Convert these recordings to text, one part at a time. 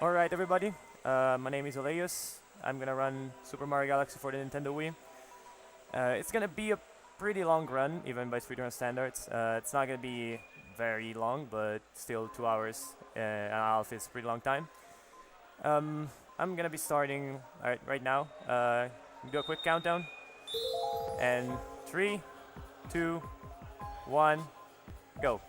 Alright everybody, my name is Alaeus. I'm gonna run Super Mario Galaxy for the Nintendo Wii. It's gonna be a pretty long run, even by speedrun standards. It's not gonna be very long, but still 2 hours and a half is a pretty long time. I'm gonna be starting right now. Do a quick countdown. And 3, 2, 1, go.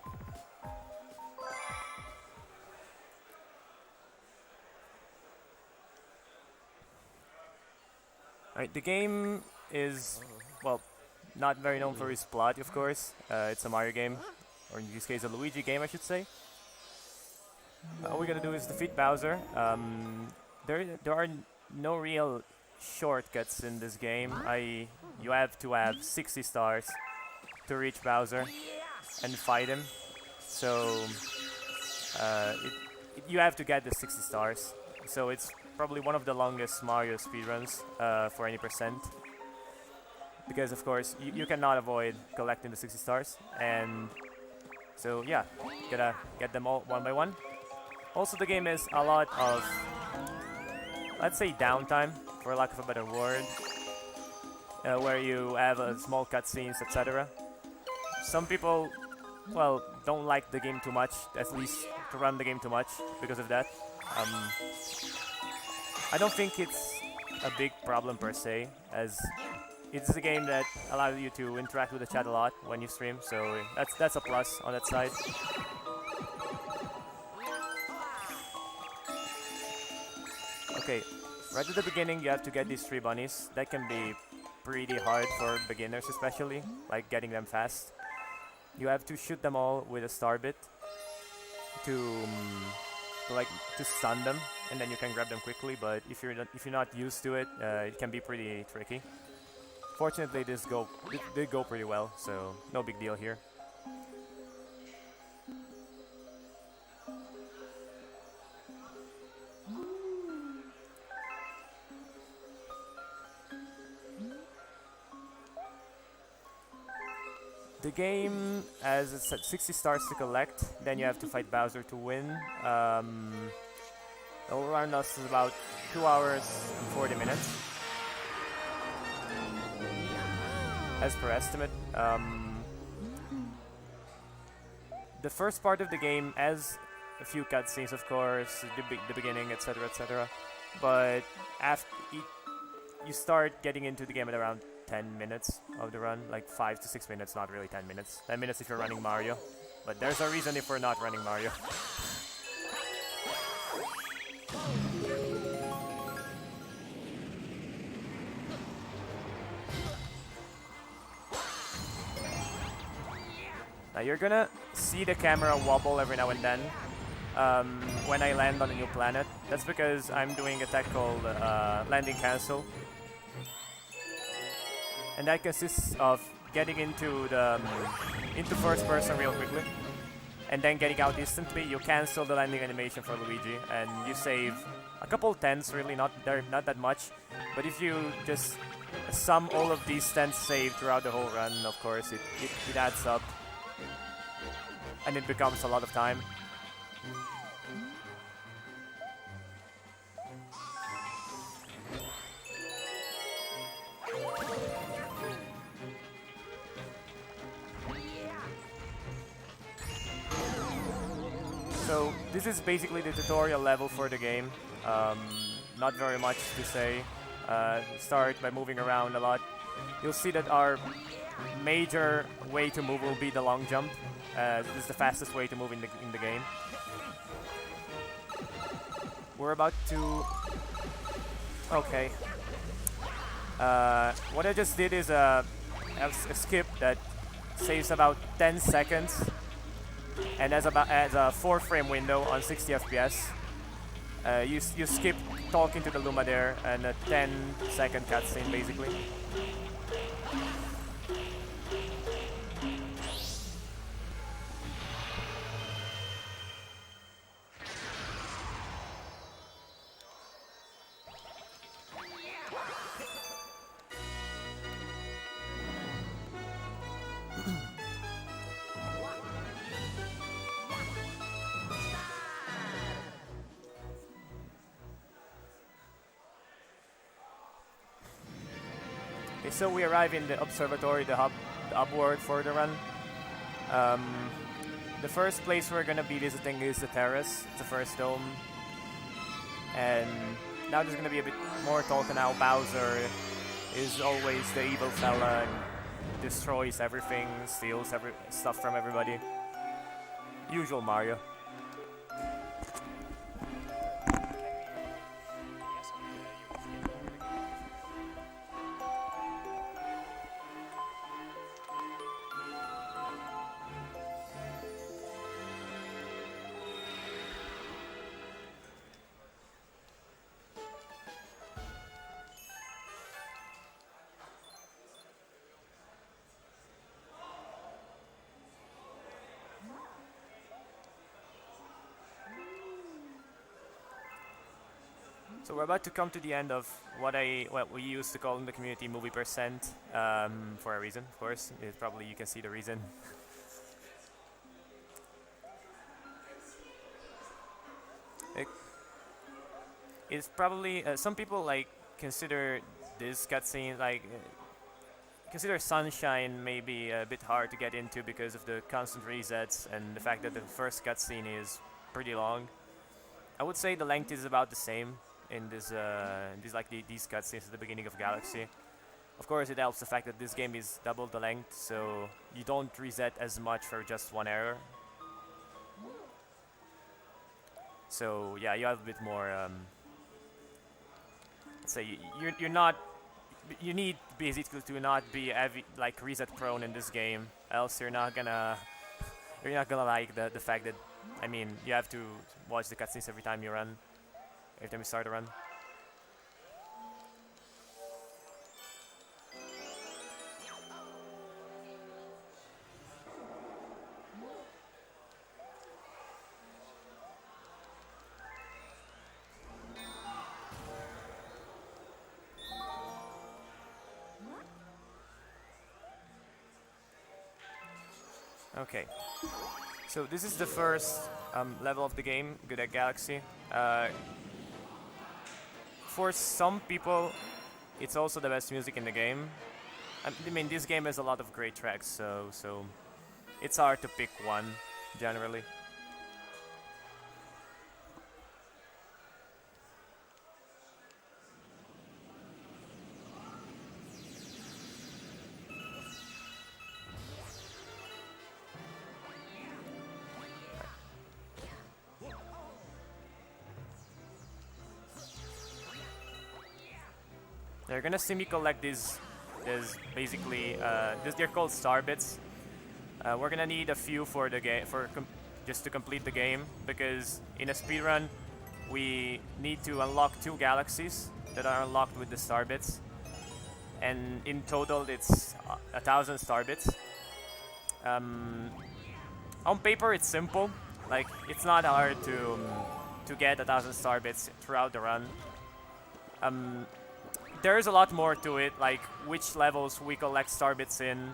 Alright, the game is, well, not very known for its plot, of course. It's a Mario game, or in this case a Luigi game, I should say. All we're gonna do is defeat Bowser. There are no real shortcuts in this game. You have to have 60 stars to reach Bowser and fight him. So you have to get the 60 stars. So it's probably one of the longest Mario speedruns for any percent. Because of course you cannot avoid collecting the 60 stars, and so yeah, gotta get them all one by one. Also, the game is a lot of, let's say, downtime, for lack of a better word, where you have small cutscenes, etc. Some people, well, don't like the game too much, at least to run the game too much because of that. I don't think it's a big problem per se, as it's a game that allows you to interact with the chat a lot when you stream, so that's a plus on that side. Okay, right at the beginning you have to get these 3 bunnies. That can be pretty hard for beginners, especially, like getting them fast. You have to shoot them all with a star bit to stun them, and then you can grab them quickly. But if you're not used to it, it can be pretty tricky. Fortunately, this did go pretty well, so no big deal here. The game has 60 stars to collect, then you have to fight Bowser to win. It will run us about 2 hours and 40 minutes, as per estimate. The first part of the game has a few cutscenes, of course, the beginning, etc., etc. But after you start getting into the game at around 10 minutes of the run, like 5 to 6 minutes, not really 10 minutes. 10 minutes if you're running Mario, but there's a reason if we're not running Mario. Now you're gonna see the camera wobble every now and then when I land on a new planet. That's because I'm doing a tech called landing cancel. And that consists of getting into first person real quickly, and then getting out instantly. You cancel the landing animation for Luigi, and you save a couple tenths, really, not that much. But if you just sum all of these tenths saved throughout the whole run, of course, it adds up, and it becomes a lot of time. So this is basically the tutorial level for the game. Not very much to say. Start by moving around a lot. You'll see that our major way to move will be the long jump. This is the fastest way to move in the game. We're about to... Okay. What I just did is a skip that saves about 10 seconds. And as a 4-frame window on 60 FPS. You skip talking to the Luma there, and a 10-second cutscene basically. Okay, so we arrive in the observatory, the hub, the upward for the run. The first place we're gonna be visiting is the terrace, the first dome. And now there's gonna be a bit more talk now. Bowser is always the evil fella and destroys everything, steals stuff from everybody. Usual Mario. So we're about to come to the end of what we used to call in the community movie percent, for a reason, of course. Probably you can see the reason. It's probably some people like consider this cutscene consider Sunshine maybe a bit hard to get into because of the constant resets and the fact that the first cutscene is pretty long. I would say the length is about the same in these cutscenes at the beginning of Galaxy. Of course, it helps the fact that this game is double the length, so you don't reset as much for just one error. So yeah, you have a bit more. Let's say you're not. You need basically to not be reset prone in this game, else you're not gonna like the fact that, I mean, you have to watch the cutscenes every time you run. Every time you start a run. Okay. So this is the first level of the game, Good at Galaxy. For some people, it's also the best music in the game. I mean, this game has a lot of great tracks, so it's hard to pick one, generally. They're gonna see me collect these. There's basically they're called star bits. We're gonna need a few for the game just to complete the game, because in a speedrun we need to unlock 2 galaxies that are unlocked with the star bits, and in total it's 1,000 star bits. On paper it's simple, like it's not hard to get 1,000 star bits throughout the run. There's a lot more to it, like which levels we collect star bits in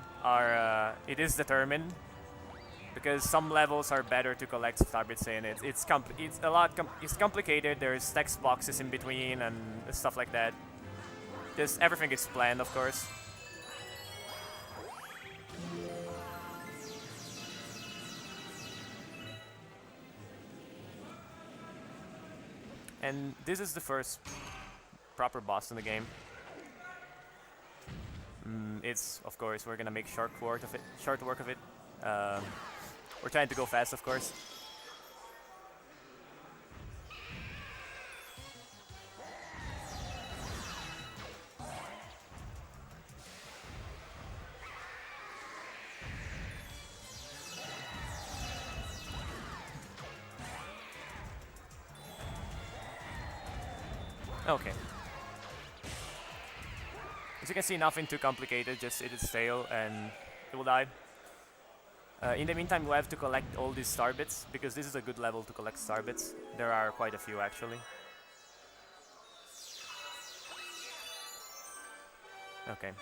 it is determined, because some levels are better to collect star bits in. It's complicated. There's text boxes in between and stuff like that. Just everything is planned, of course. And this is the first proper boss in the game. It's, of course, we're gonna make short work of it. We're trying to go fast, of course. Okay. As you can see, nothing too complicated, just hit its tail and it will die. In the meantime, we have to collect all these star bits, because this is a good level to collect star bits. There are quite a few, actually. Okay.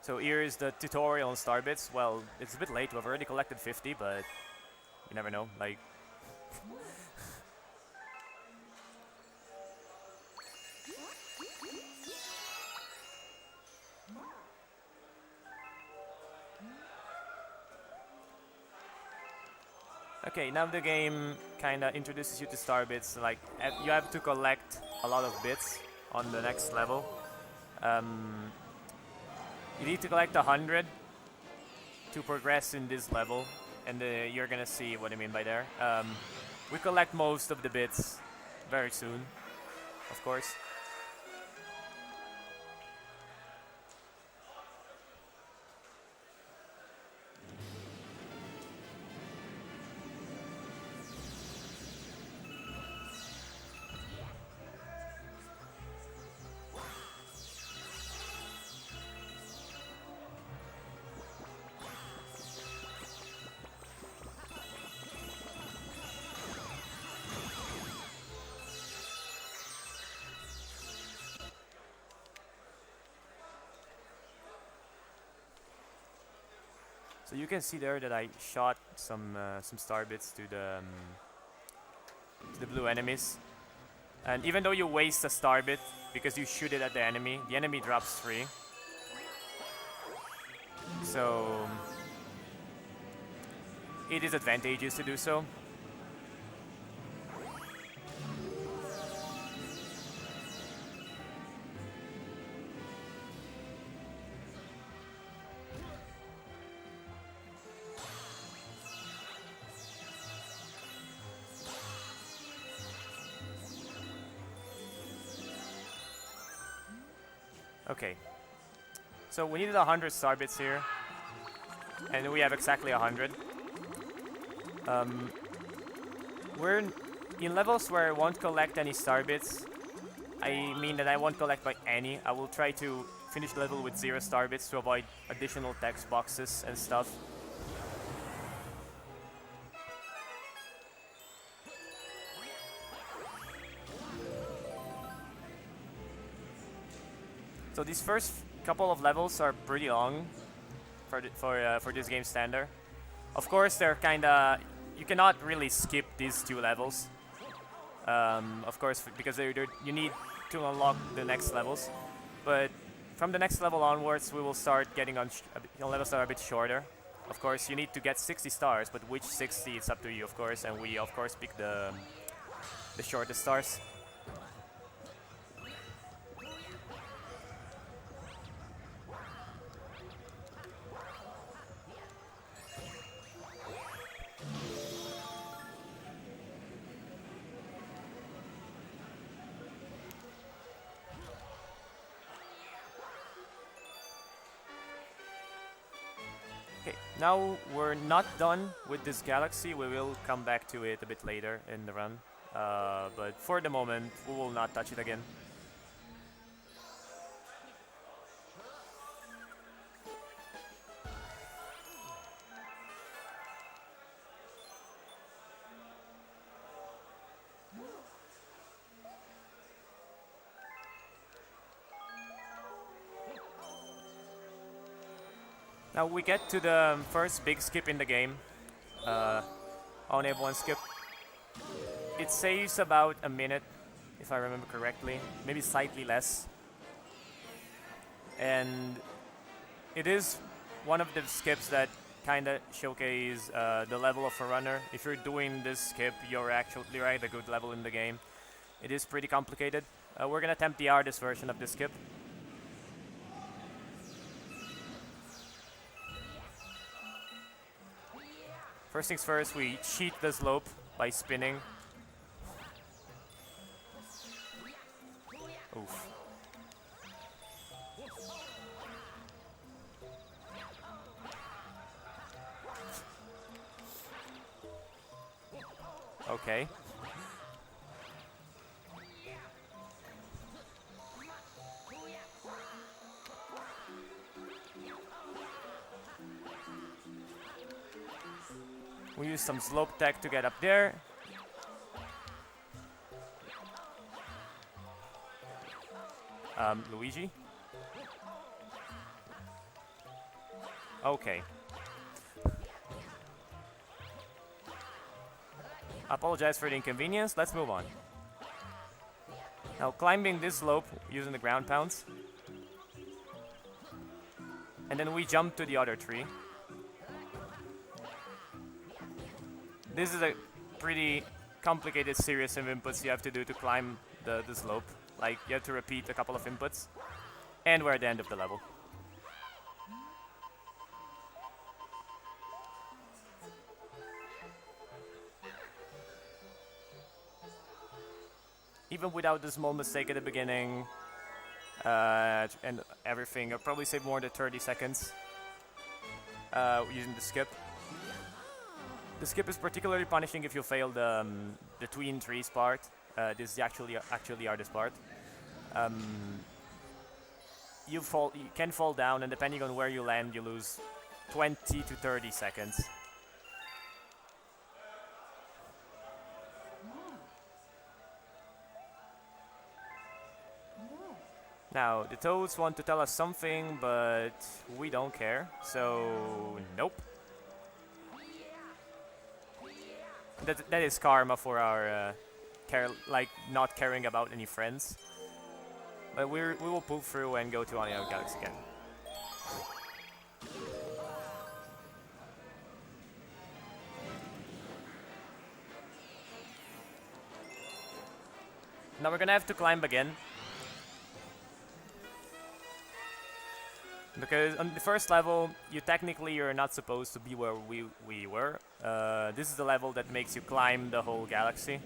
So here is the tutorial on star bits. Well, it's a bit late. We've already collected 50, but you never know. Like, okay, now the game kind of introduces you to star bits. Like, you have to collect a lot of bits on the next level. You need to collect 100 to progress in this level, and you're gonna see what I mean by there. We collect most of the bits very soon, of course. So you can see there that I shot some star bits to the blue enemies, and even though you waste a star bit because you shoot it at the enemy drops 3. So it is advantageous to do so. Okay, so we needed 100 star bits here, and we have exactly 100. We're in levels where I won't collect any star bits. I mean that I won't collect like any. I will try to finish the level with 0 star bits to avoid additional text boxes and stuff. So these first couple of levels are pretty long for this game standard. Of course, they're kinda, you cannot really skip these 2 levels. Of course, because you need to unlock the next levels. But from the next level onwards, we will start getting on levels that are a bit shorter. Of course, you need to get 60 stars, but which 60 it's up to you, of course. And we of course pick the shortest stars. Now we're not done with this galaxy. We will come back to it a bit later in the run. But for the moment, we will not touch it again. Now we get to the first big skip in the game. I only have 1 skip. It saves about a minute, if I remember correctly, maybe slightly less. And it is one of the skips that kind of showcase the level of a runner. If you're doing this skip, you're actually at a good level in the game. It is pretty complicated. We're gonna attempt the hardest version of this skip. First things first, we cheat the slope by spinning. Oof. Okay. We use some slope tech to get up there. Luigi. Okay. Apologize for the inconvenience, let's move on. Now climbing this slope using the ground pounds. And then we jump to the other tree. This is a pretty complicated series of inputs you have to do to climb the slope. Like, you have to repeat a couple of inputs. And we're at the end of the level. Even without the small mistake at the beginning and everything, I'll probably save more than 30 seconds using the skip. The skip is particularly punishing if you fail the tween trees part. This is the actually hardest part. You can fall down, and depending on where you land, you lose 20 to 30 seconds. Now, the toads want to tell us something, but we don't care, so nope. That is karma for our not caring about any friends. But we will pull through and go to Onion Galaxy again. Now we're gonna have to climb again. Because on the first level, you're not supposed to be where we were. This is the level that makes you climb the whole galaxy.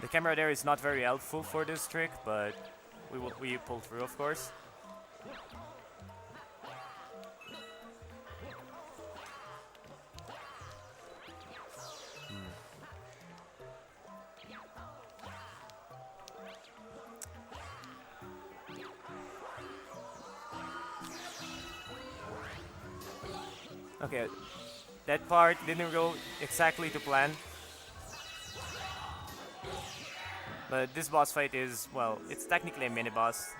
The camera there is not very helpful for this trick, but we pull through, of course. Okay, that part didn't go exactly to plan. But this boss fight is, well, it's technically a mini boss,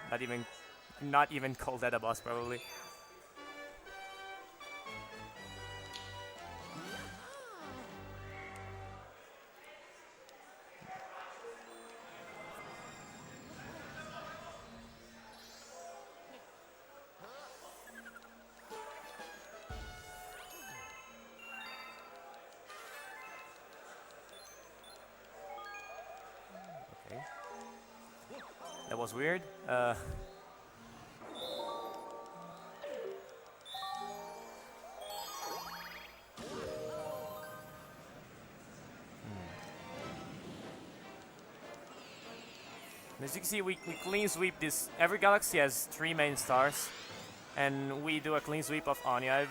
not even called that a boss probably. That was weird. As you can see, we clean sweep this. Every galaxy has 3 main stars, and we do a clean sweep of Anya,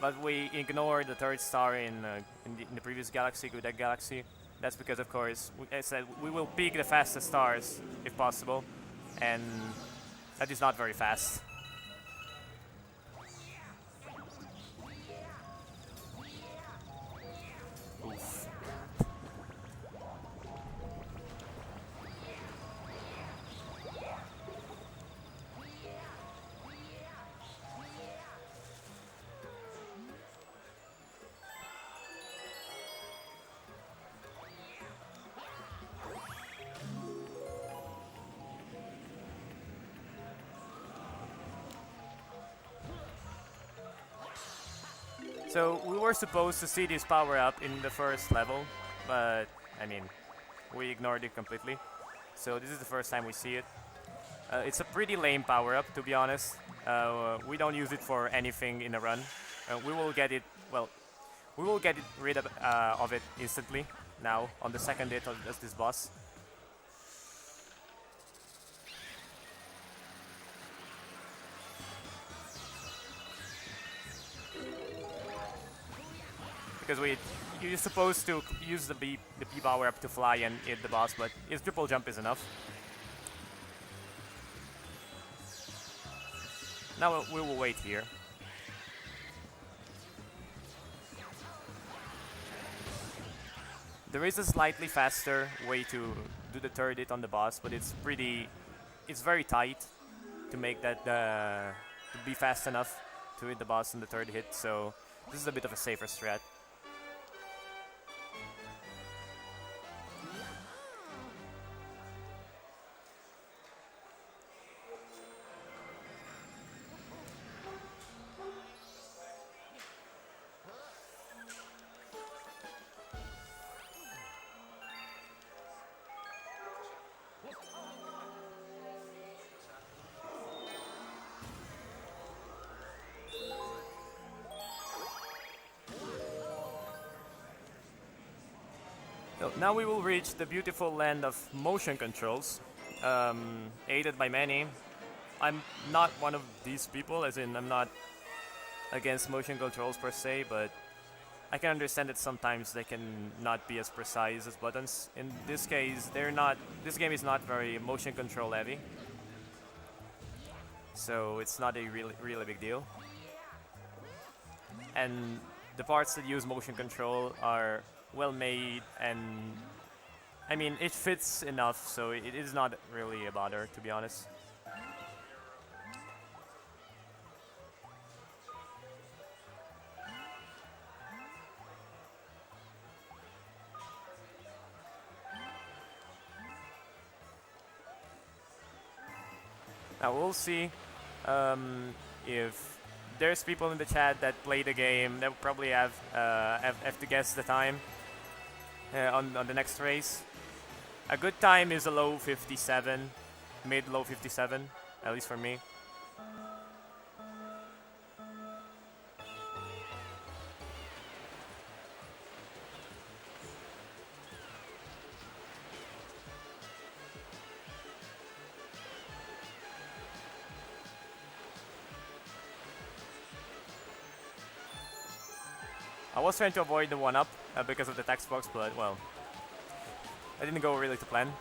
but we ignore the 3rd star in the previous galaxy, Gudek Galaxy. That's because, of course, I said we will pick the fastest stars if possible, and that is not very fast. Oof. So we were supposed to see this power up in the first level, but I mean, we ignored it completely. So this is the first time we see it. It's a pretty lame power up, to be honest. We don't use it for anything in a run. We will get it, well, we will get rid of it instantly now on the second hit of this boss. because you're supposed to use the P power up to fly and hit the boss, but his triple jump is enough. Now we will wait here. There is a slightly faster way to do the third hit on the boss, but it's very tight to make that to be fast enough to hit the boss on the third hit. So this is a bit of a safer strat. So now we will reach the beautiful land of motion controls, aided by many. I'm not one of these people, as in I'm not against motion controls per se, but I can understand that sometimes they can not be as precise as buttons. In this case, they're not. This game is not very motion control heavy, so it's not a really big deal. And the parts that use motion control are well made, and I mean it fits enough, so it is not really a bother, to be honest. Now we'll see if there's people in the chat that play the game. They'll probably have to guess the time on the next race. A good time is a low 57, mid-low 57, at least for me. I was trying to avoid the 1-up because of the text box, but well, I didn't go really to plan.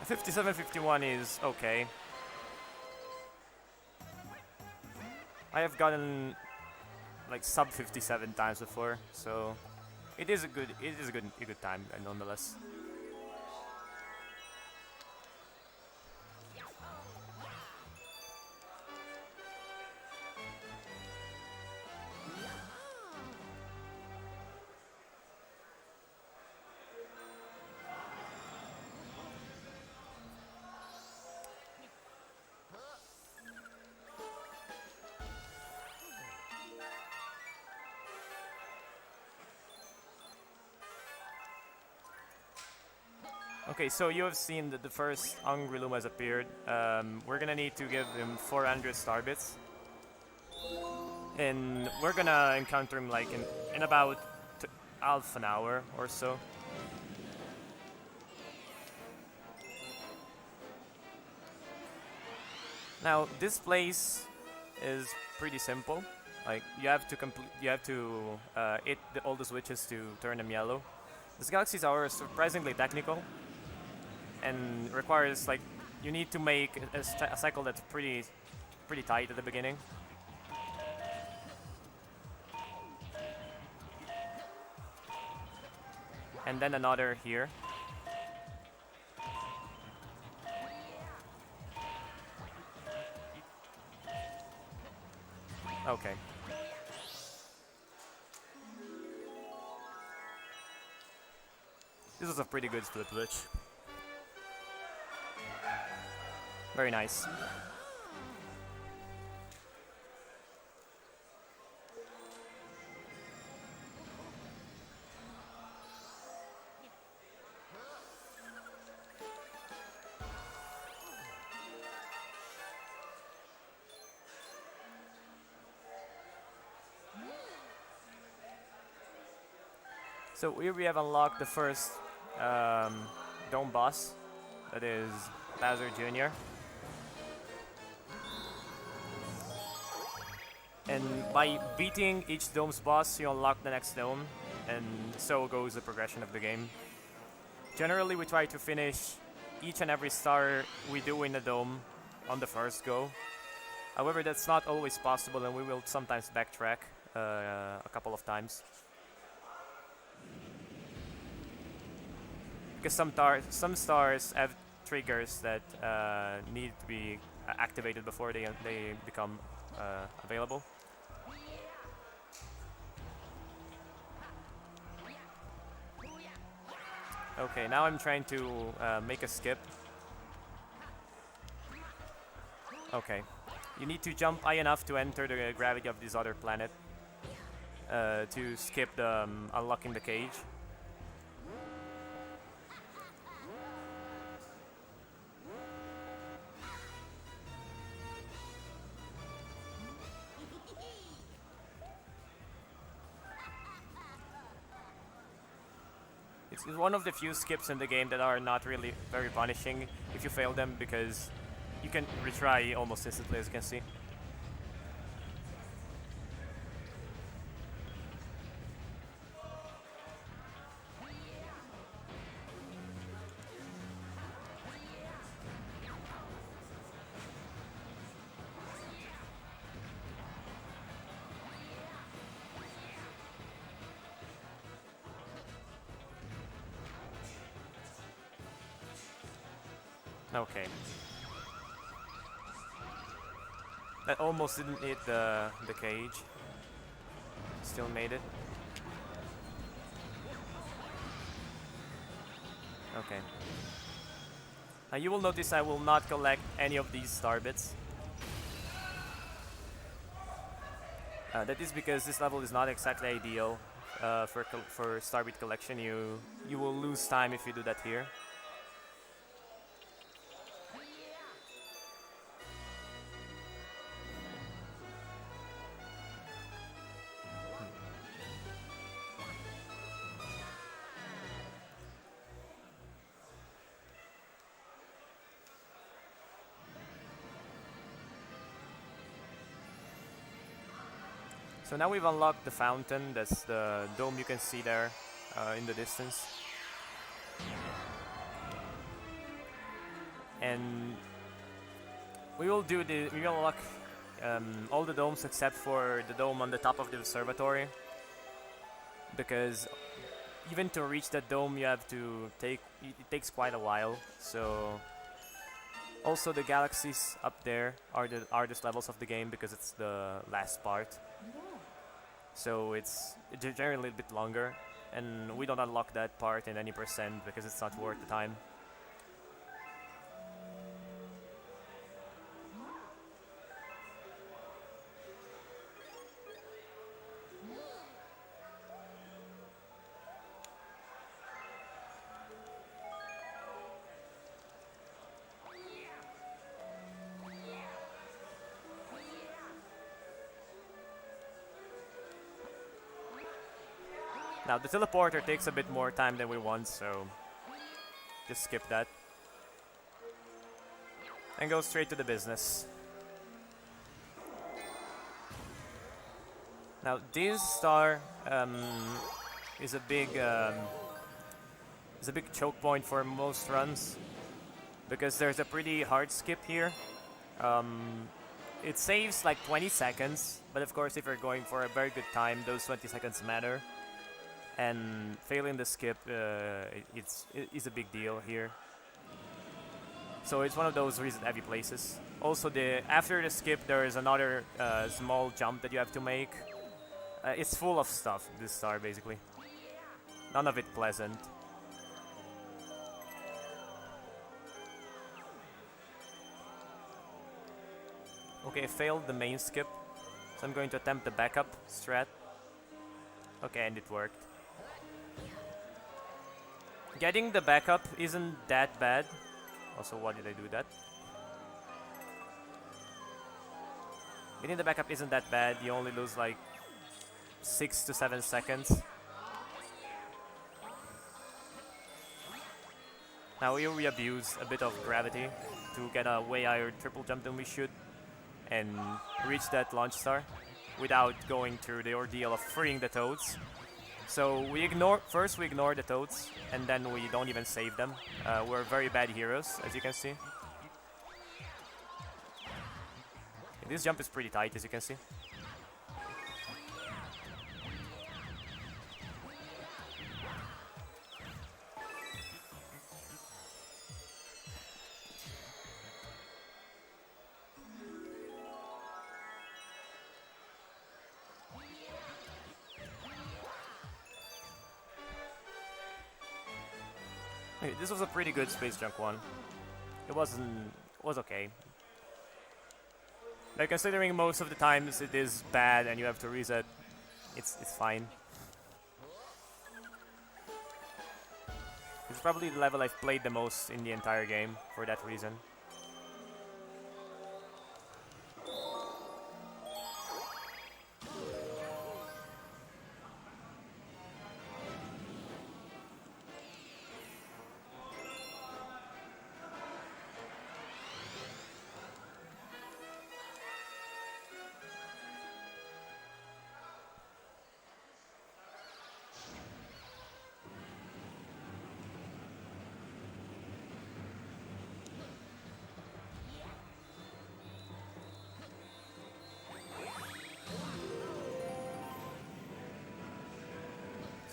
$57.51 is okay. I have gotten like sub 57 times before, so it is a good time nonetheless. Okay, so you have seen that the first Angry Loom has appeared. We're gonna need to give him 400 star bits. And we're gonna encounter him like in about half an hour or so. Now, this place is pretty simple. Like, you have to hit all the switches to turn them yellow. This Galaxy Tower is surprisingly technical, and requires, like, you need to make a cycle that's pretty tight at the beginning. And then another here. Okay. This was a pretty good split glitch. Very nice. So here we have unlocked the first dome boss, that is Bowser Jr. And by beating each dome's boss, you unlock the next dome, and so goes the progression of the game. Generally, we try to finish each and every star we do in the dome on the first go. However, that's not always possible, and we will sometimes backtrack a couple of times. Because some stars have triggers that need to be activated before they become available. Okay, now I'm trying to make a skip. Okay. You need to jump high enough to enter the gravity of this other planet to skip the unlocking the cage. It's one of the few skips in the game that are not really very punishing if you fail them, because you can retry almost instantly, as you can see. Okay. That almost didn't hit the cage. Still made it. Okay. Now you will notice I will not collect any of these star bits. That is because this level is not exactly ideal for star bit collection. You will lose time if you do that here. So now we've unlocked the fountain. That's the dome you can see there in the distance. And we will unlock all the domes except for the dome on the top of the observatory, because even to reach that dome it takes quite a while. So also the galaxies up there are the hardest levels of the game because it's the last part. So it's generally a little bit longer, and we don't unlock that part in any percent because it's not worth the time. Now the teleporter takes a bit more time than we want, so just skip that. And go straight to the business. Now this star is a big choke point for most runs, because there's a pretty hard skip here. It saves like 20 seconds, but of course if you're going for a very good time, those 20 seconds matter. And failing the skip is a big deal here. So it's one of those reason-heavy places. Also, after the skip, there is another small jump that you have to make. It's full of stuff, this star, basically. None of it pleasant. Okay, I failed the main skip, so I'm going to attempt the backup strat. Okay, and it worked. Getting the backup isn't that bad. Also, why did I do that? Getting the backup isn't that bad. You only lose like 6 to 7 seconds. Now here we abuse a bit of gravity to get a way higher triple jump than we should and reach that launch star without going through the ordeal of freeing the toads. So we ignore the toads and then we don't even save them. We're very bad heroes, as you can see. This jump is pretty tight, as you can see. This was a pretty good space junk one. It was okay. Like, considering most of the times it is bad and you have to reset, it's fine. It's probably the level I've played the most in the entire game for that reason.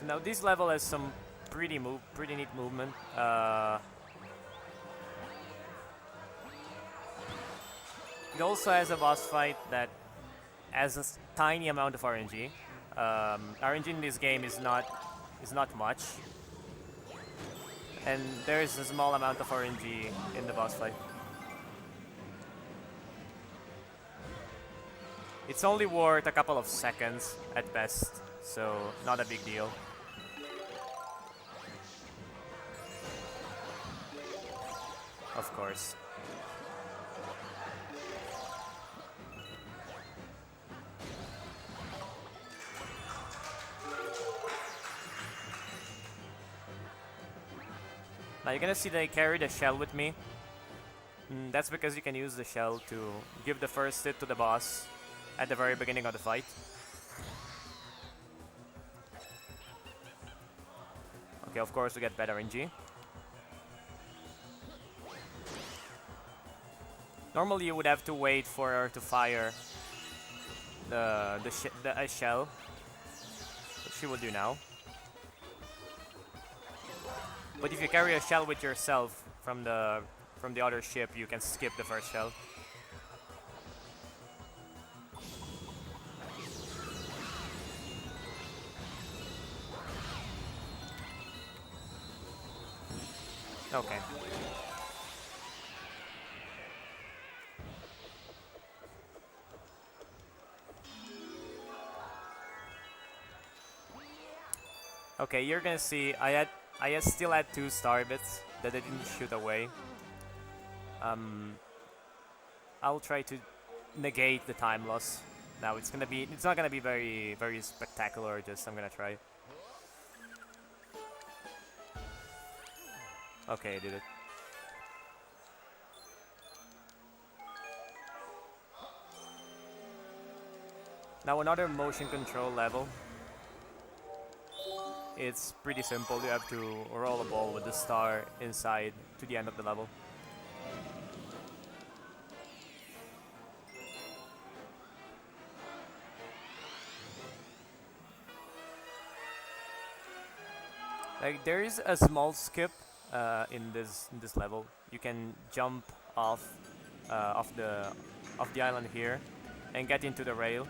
Now this level has some pretty neat movement. It also has a boss fight that has a tiny amount of RNG. RNG in this game is not much, and there is a small amount of RNG in the boss fight. It's only worth a couple of seconds at best, so not a big deal. Of course. Now you're gonna see that I carried a shell with me. That's because you can use the shell to give the first hit to the boss at the very beginning of the fight. Okay, of course we get better RNG. Normally you would have to wait for her to fire a shell, which she will do now. But if you carry a shell with yourself from the other ship, you can skip the first shell. Okay. Okay, you're gonna see I still had 2 star bits that I didn't shoot away. I'll try to negate the time loss. Now it's not gonna be very spectacular, just I'm gonna try. Okay, I did it. Now another motion control level. It's pretty simple. You have to roll a ball with the star inside to the end of the level. Like, there is a small skip in this level. You can jump off the island here and get into the rail.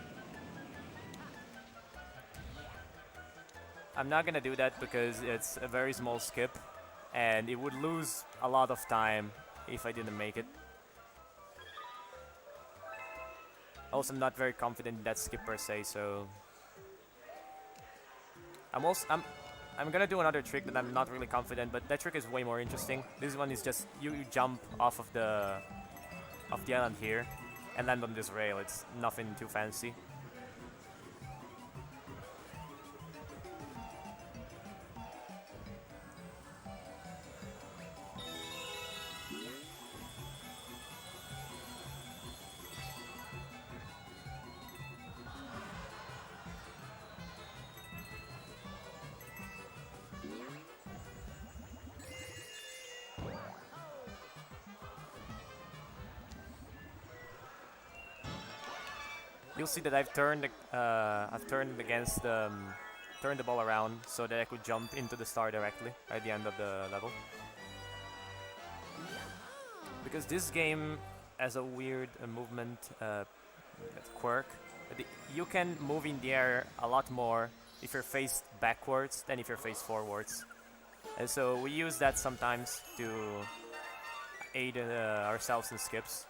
I'm not gonna do that because it's a very small skip and it would lose a lot of time if I didn't make it. Also, I'm not very confident in that skip per se, so I'm gonna do another trick that I'm not really confident, but that trick is way more interesting. This one is just you jump off of the island here and land on this rail. It's nothing too fancy. You'll see that I've turned against turned the ball around so that I could jump into the star directly at the end of the level. Because this game has a weird movement quirk. You can move in the air a lot more if you're faced backwards than if you're faced forwards. And so we use that sometimes to aid ourselves in skips.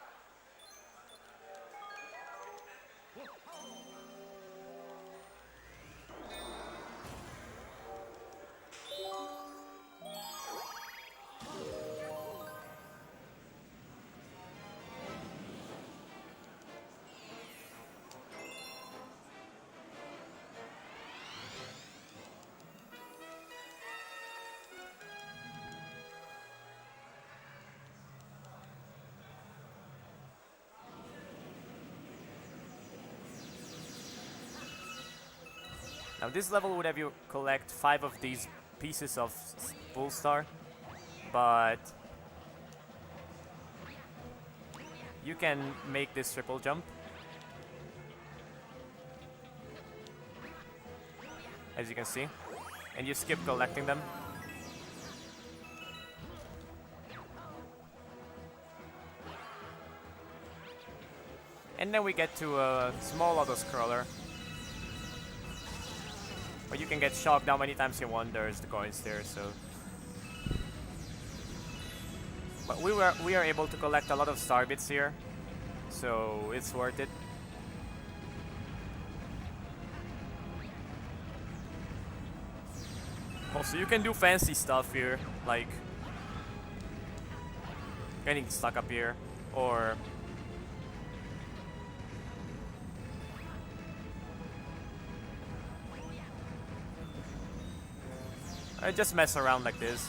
Now this level would have you collect 5 of these pieces of Bull Star, but you can make this triple jump, as you can see, and you skip collecting them. And then we get to a small auto-scroller, but you can get shocked how many times you want. There's the coins there, so. But we are able to collect a lot of star bits here, so it's worth it. Also, you can do fancy stuff here, like getting stuck up here, or I just mess around like this.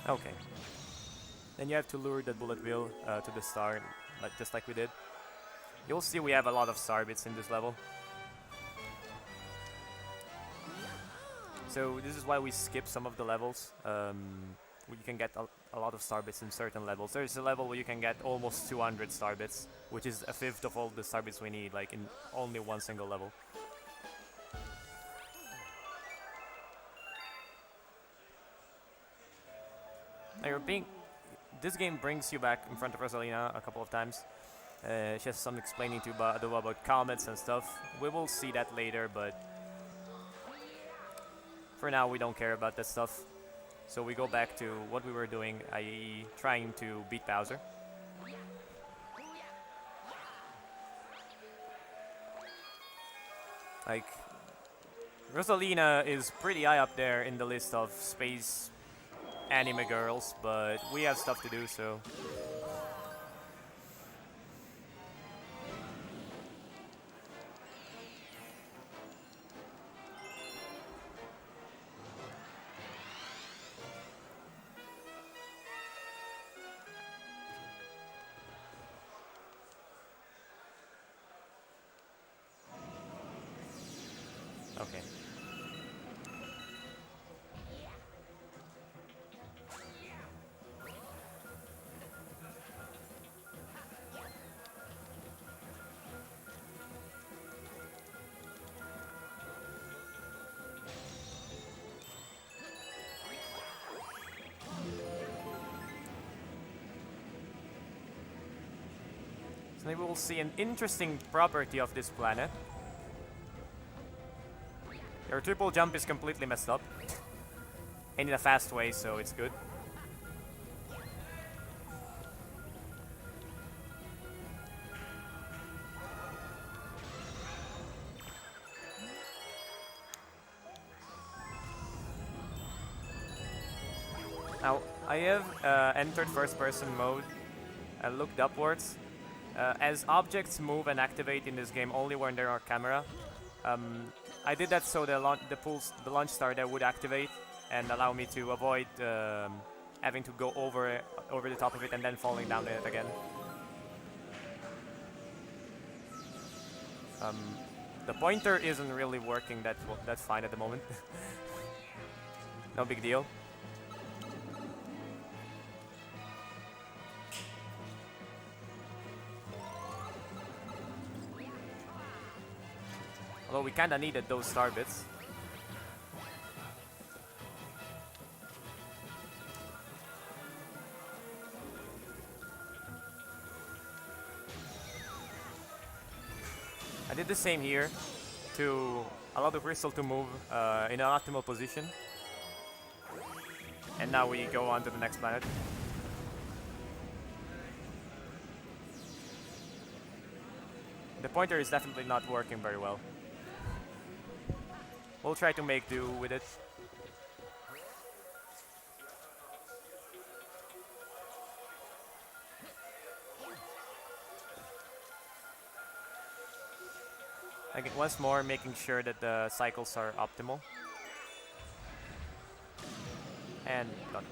Okay. Then you have to lure that bullet wheel to the star, just like we did. You'll see we have a lot of star bits in this level. So this is why we skip some of the levels. You can get a lot of star bits in certain levels. There's a level where you can get almost 200 star bits, which is a fifth of all the star bits we need, like in only one single level. This game brings you back in front of Rosalina a couple of times. She has some explaining to do about comets and stuff. We will see that later, but for now we don't care about that stuff. So we go back to what we were doing, i.e. trying to beat Bowser. Like, Rosalina is pretty high up there in the list of space anime girls, but we have stuff to do, so. Okay. So maybe we'll see an interesting property of this planet. Your triple jump is completely messed up. And in a fast way, so it's good. Now, I have entered first-person mode and looked upwards. As objects move and activate in this game only when there are camera, I did that so the launch star there would activate and allow me to avoid having to go over the top of it and then falling down in it again. The pointer isn't really working that's fine at the moment. No big deal. Although we kinda needed those star bits. I did the same here to allow the crystal to move in an optimal position. And now we go on to the next planet. The pointer is definitely not working very well. We'll try to make do with it. Again, once more, making sure that the cycles are optimal. And done.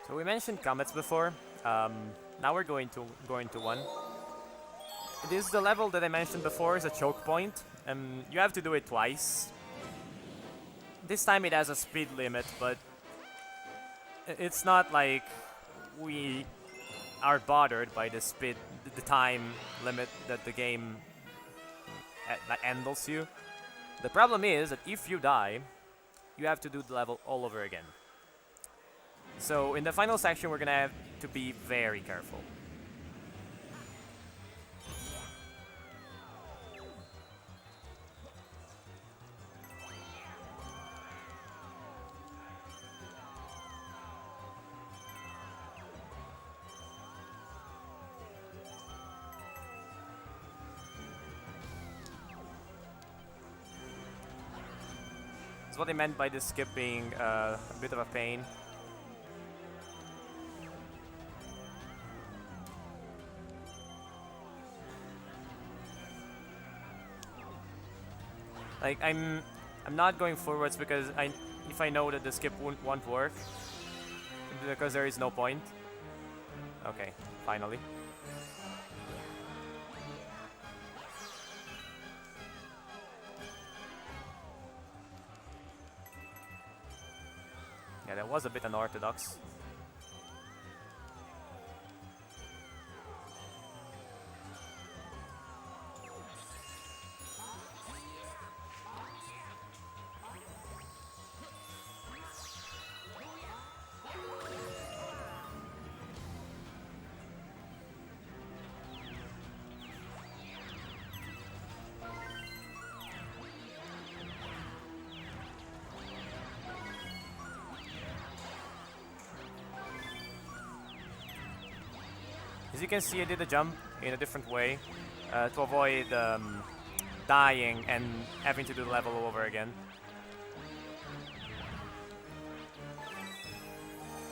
So we mentioned comets before. Now we're going to one. It is the level that I mentioned before is a choke point. You have to do it twice. This time it has a speed limit, but it's not like we are bothered by the time limit that the game handles you. The problem is that if you die, you have to do the level all over again. So in the final section, we're gonna have to be very careful. That's what I meant by the skip being a bit of a pain. Like I'm not going forwards because if I know that the skip won't work, because there is no point. Okay, finally. Yeah, that was a bit unorthodox. As you can see, I did the jump in a different way to avoid dying and having to do the level over again.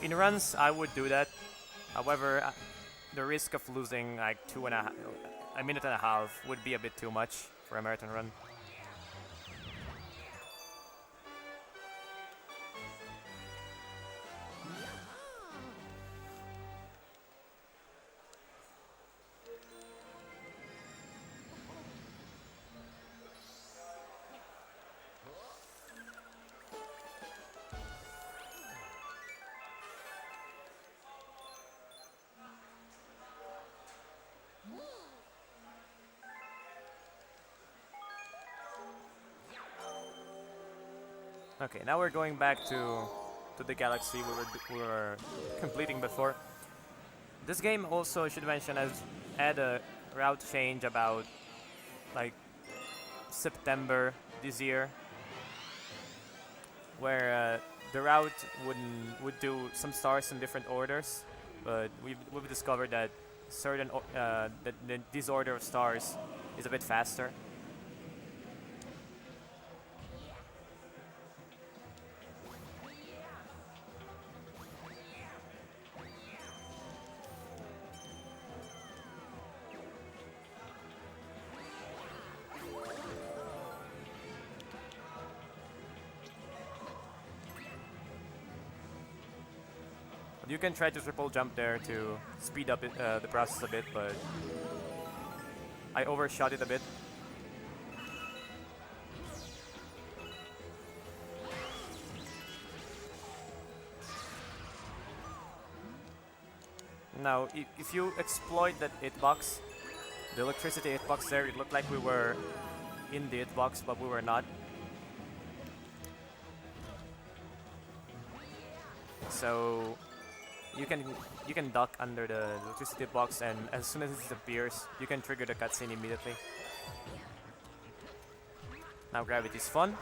In runs, I would do that. However, the risk of losing like a minute and a half would be a bit too much for a marathon run. Okay, now we're going back to the galaxy we were completing before. This game also, I should mention, has had a route change about like September this year, where the route would do some stars in different orders, but we've discovered that certain this order of stars is a bit faster. You can try to triple jump there to speed up the process a bit, but I overshot it a bit. Now, if you exploit that hitbox, the electricity hitbox there, it looked like we were in the hitbox, but we were not. So you can duck under the electricity box, and as soon as it disappears, you can trigger the cutscene immediately. Now gravity is fun.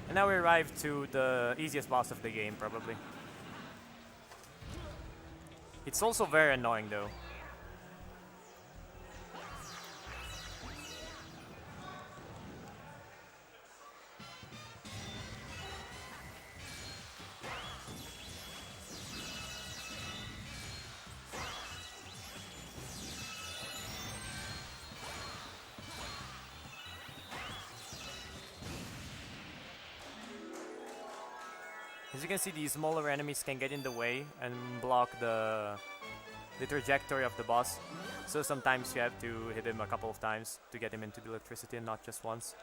And now we arrive to the easiest boss of the game, probably. It's also very annoying, though. As you can see, these smaller enemies can get in the way and block the trajectory of the boss. So sometimes you have to hit him a couple of times to get him into the electricity and not just once.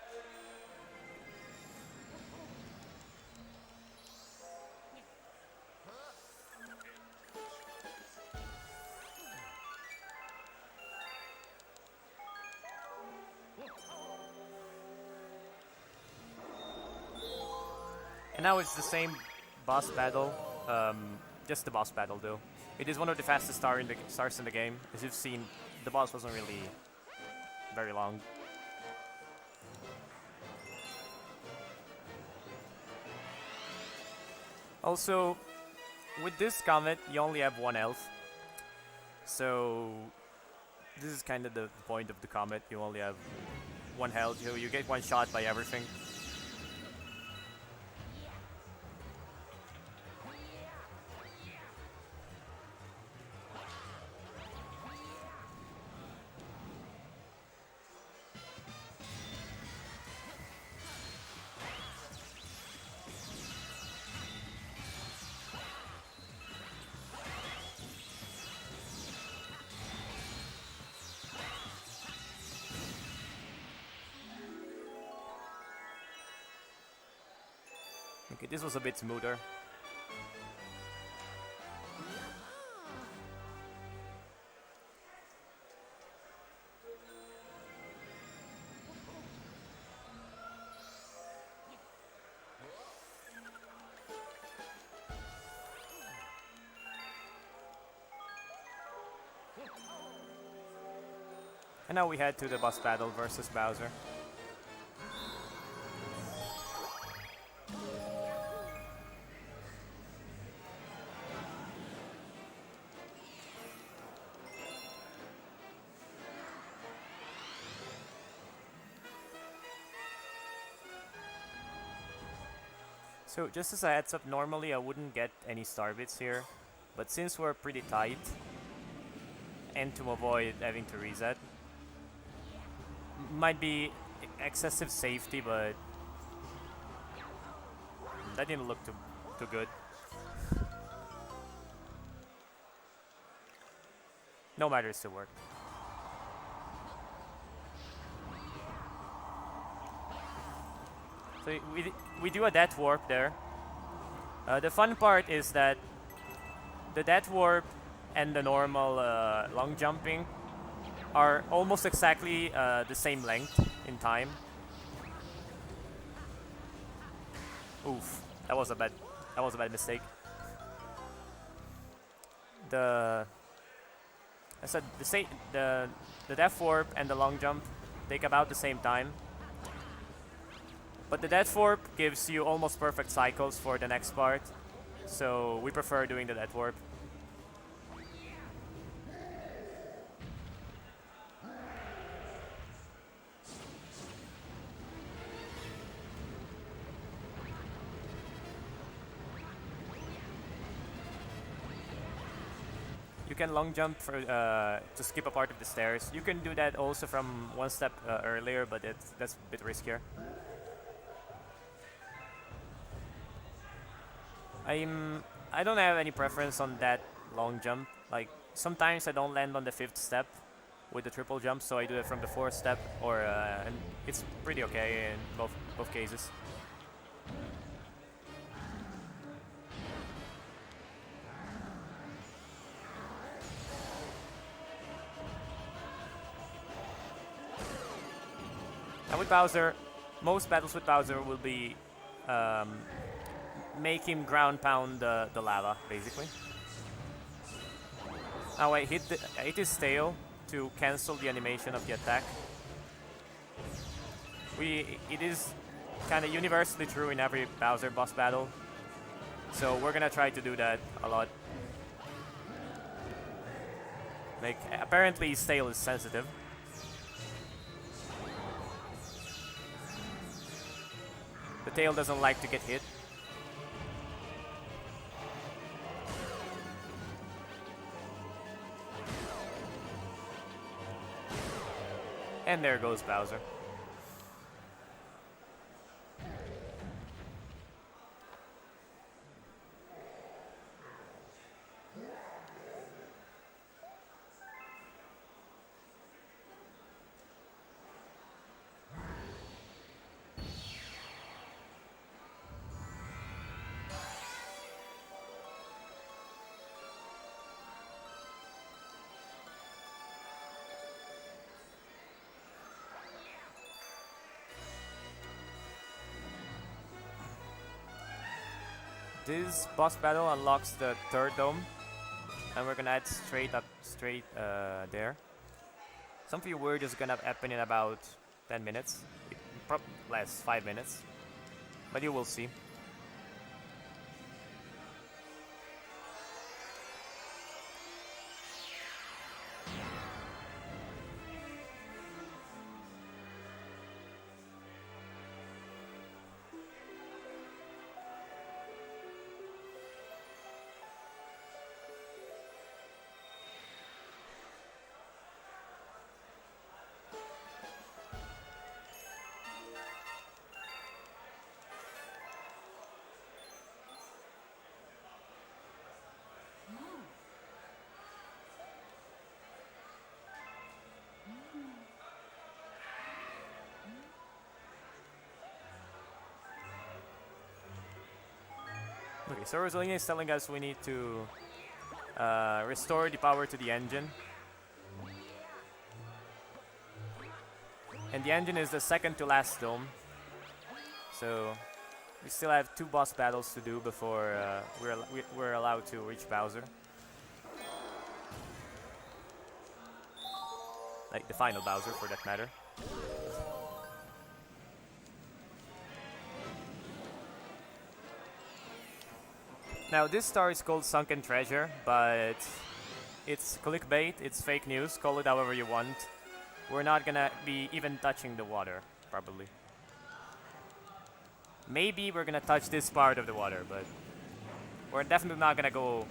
And now it's the same boss battle, just the boss battle though. It is one of the fastest stars in the game. As you've seen, the boss wasn't really very long. Also, with this comet, you only have 1 health. So, this is kind of the point of the comet. You only have 1 health, so you get one shot by everything. Okay, this was a bit smoother. And now we head to the boss battle versus Bowser. So just as a heads up, normally I wouldn't get any star bits here, but since we're pretty tight, and to avoid having to reset, might be excessive safety, but that didn't look too good. No matter, it still worked. So we do a death warp there. The fun part is that the death warp and the normal long jumping are almost exactly the same length in time. Oof, that was a bad mistake. I said the death warp and the long jump take about the same time. But the death warp gives you almost perfect cycles for the next part, so we prefer doing the death warp. You can long jump to skip a part of the stairs. You can do that also from one step earlier, but that's a bit riskier. I don't have any preference on that long jump. Like, sometimes I don't land on the 5th step with the triple jump, so I do it from the 4th step, and it's pretty okay in both cases. And with Bowser, most battles with Bowser will be make him ground pound the lava, basically. Now I hit his tail to cancel the animation of the attack. It is kind of universally true in every Bowser boss battle, so we're gonna try to do that a lot. Like, apparently his tail is sensitive. The tail doesn't like to get hit. And there goes Bowser. This boss battle unlocks the 3rd dome, and we're gonna add straight there. Something weird is gonna happen in about 10 minutes, less, 5 minutes, but you will see. Okay, so Rosalina is telling us we need to restore the power to the engine. And the engine is the 2nd to last dome. So we still have 2 boss battles to do before we're allowed to reach Bowser. Like the final Bowser, for that matter. Now this star is called Sunken Treasure, but it's clickbait, it's fake news, call it however you want. We're not gonna be even touching the water, probably. Maybe we're gonna touch this part of the water, but we're definitely not gonna go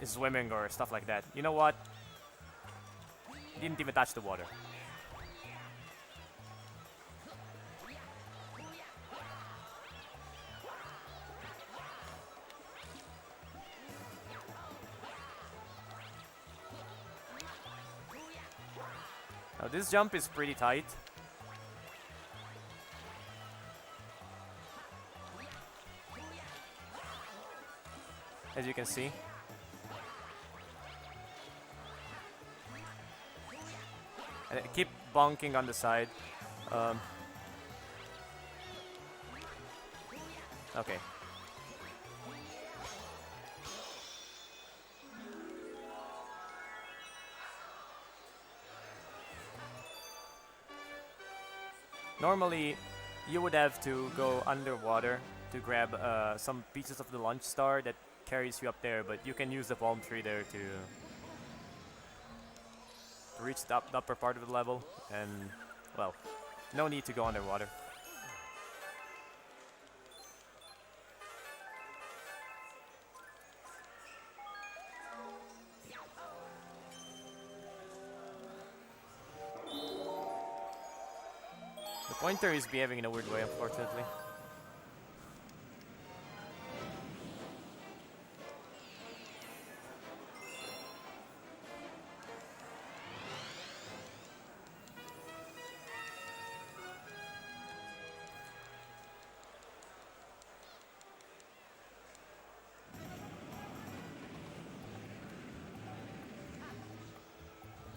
swimming or stuff like that. You know what? Didn't even touch the water. Now this jump is pretty tight. As you can see. And keep bonking on the side. Okay. Normally, you would have to go underwater to grab some pieces of the launch star that carries you up there, but you can use the palm tree there to reach the upper part of the level, and, well, no need to go underwater. The pointer is behaving in a weird way, unfortunately.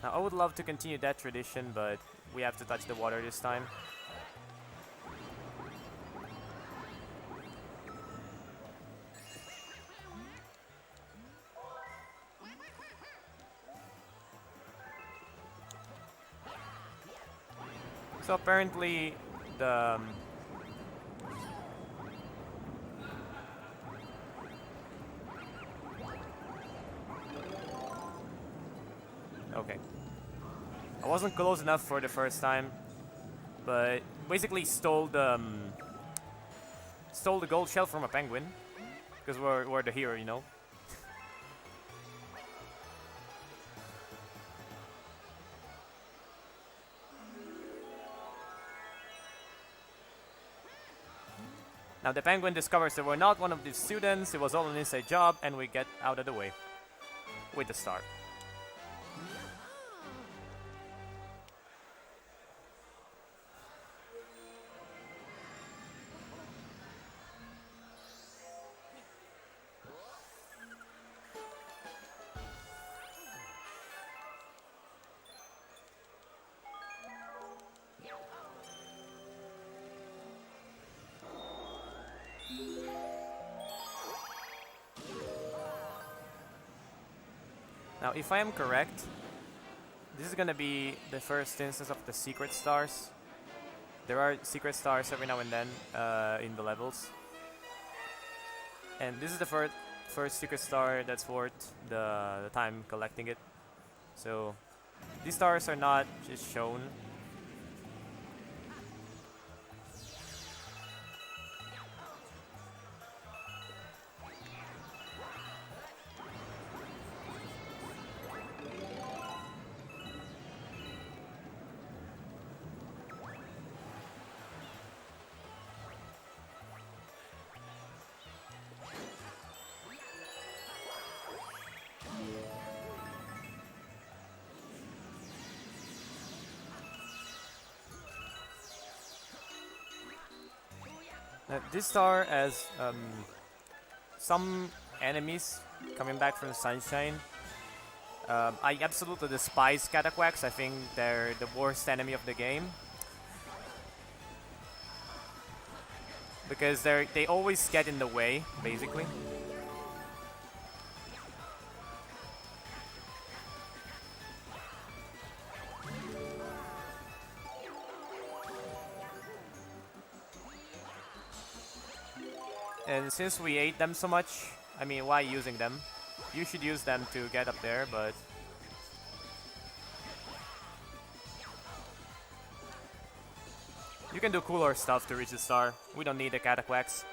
Now, I would love to continue that tradition, but we have to touch the water this time. So apparently, the okay. I wasn't close enough for the first time, but basically stole the gold shell from a penguin, because we're the hero, you know. Now the penguin discovers that we're not one of the students, it was all an inside job, and we get out of the way with the star. Now, if I am correct, this is gonna be the first instance of the secret stars. There are secret stars every now and then in the levels. And this is the first secret star that's worth the time collecting it. So, these stars are not just shown. This star has some enemies coming back from the sunshine. I absolutely despise Cataquacks. I think they're the worst enemy of the game. Because they always get in the way, basically. And since we ate them so much, I mean, why using them? You should use them to get up there, but... you can do cooler stuff to reach the star. We don't need the Cataquacks.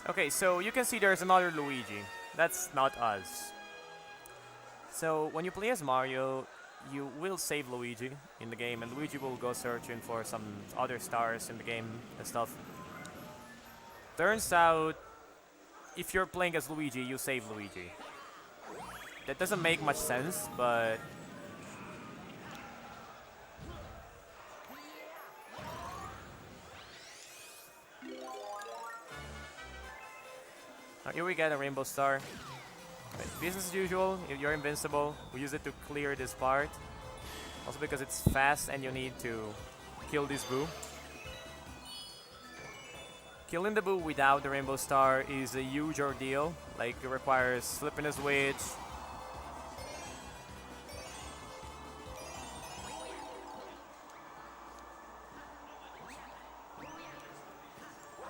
Okay, so you can see there's another Luigi. That's not us. So when you play as Mario, you will save Luigi in the game, and Luigi will go searching for some other stars in the game and stuff. Turns out, if you're playing as Luigi, you save Luigi. That doesn't make much sense, but... Here we get a Rainbow Star. Business as usual, if you're invincible, we use it to clear this part. Also because it's fast and you need to kill this Boo. Killing the Boo without the Rainbow Star is a huge ordeal. Like, it requires flipping a switch.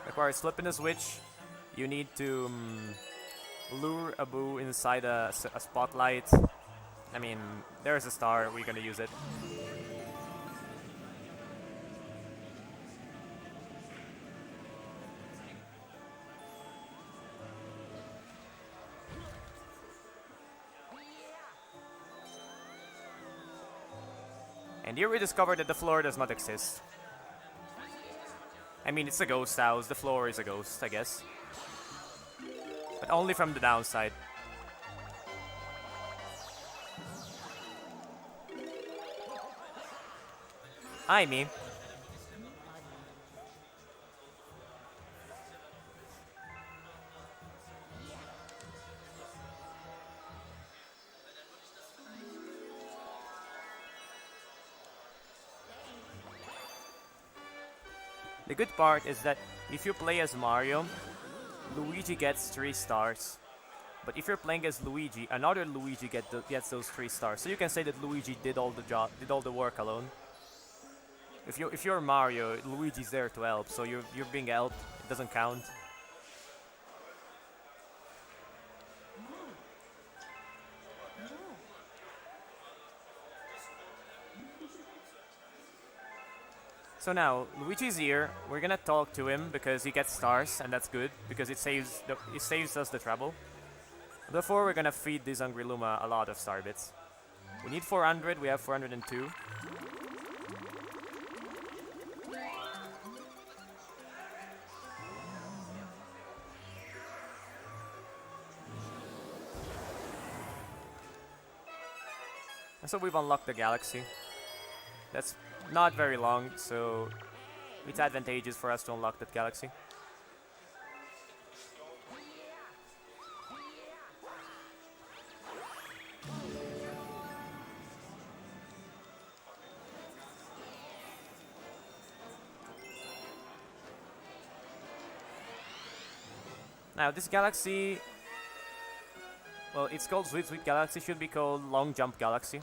Requires flipping a switch. You need to lure a Boo inside a spotlight. I mean, there's a star, we're gonna use it. And here we discover that the floor does not exist. I mean, it's a ghost house, the floor is a ghost, I guess. But only from the downside. Hi, me. The good part is that if you play as Mario, Luigi gets 3 stars. But if you're playing as Luigi, another Luigi gets those 3 stars. So you can say that Luigi did all the work alone. If you're Mario, Luigi's there to help, so you're being helped. It doesn't count. So now, Luigi's here. We're gonna talk to him because he gets stars, and that's good because it saves us the trouble. Therefore, we're gonna feed this hungry Luma a lot of star bits. We need 400. We have 402. And so we've unlocked the galaxy. That's not very long, so it's advantageous for us to unlock that galaxy. Now this galaxy, well, it's called Sweet Sweet Galaxy, should be called Long Jump Galaxy.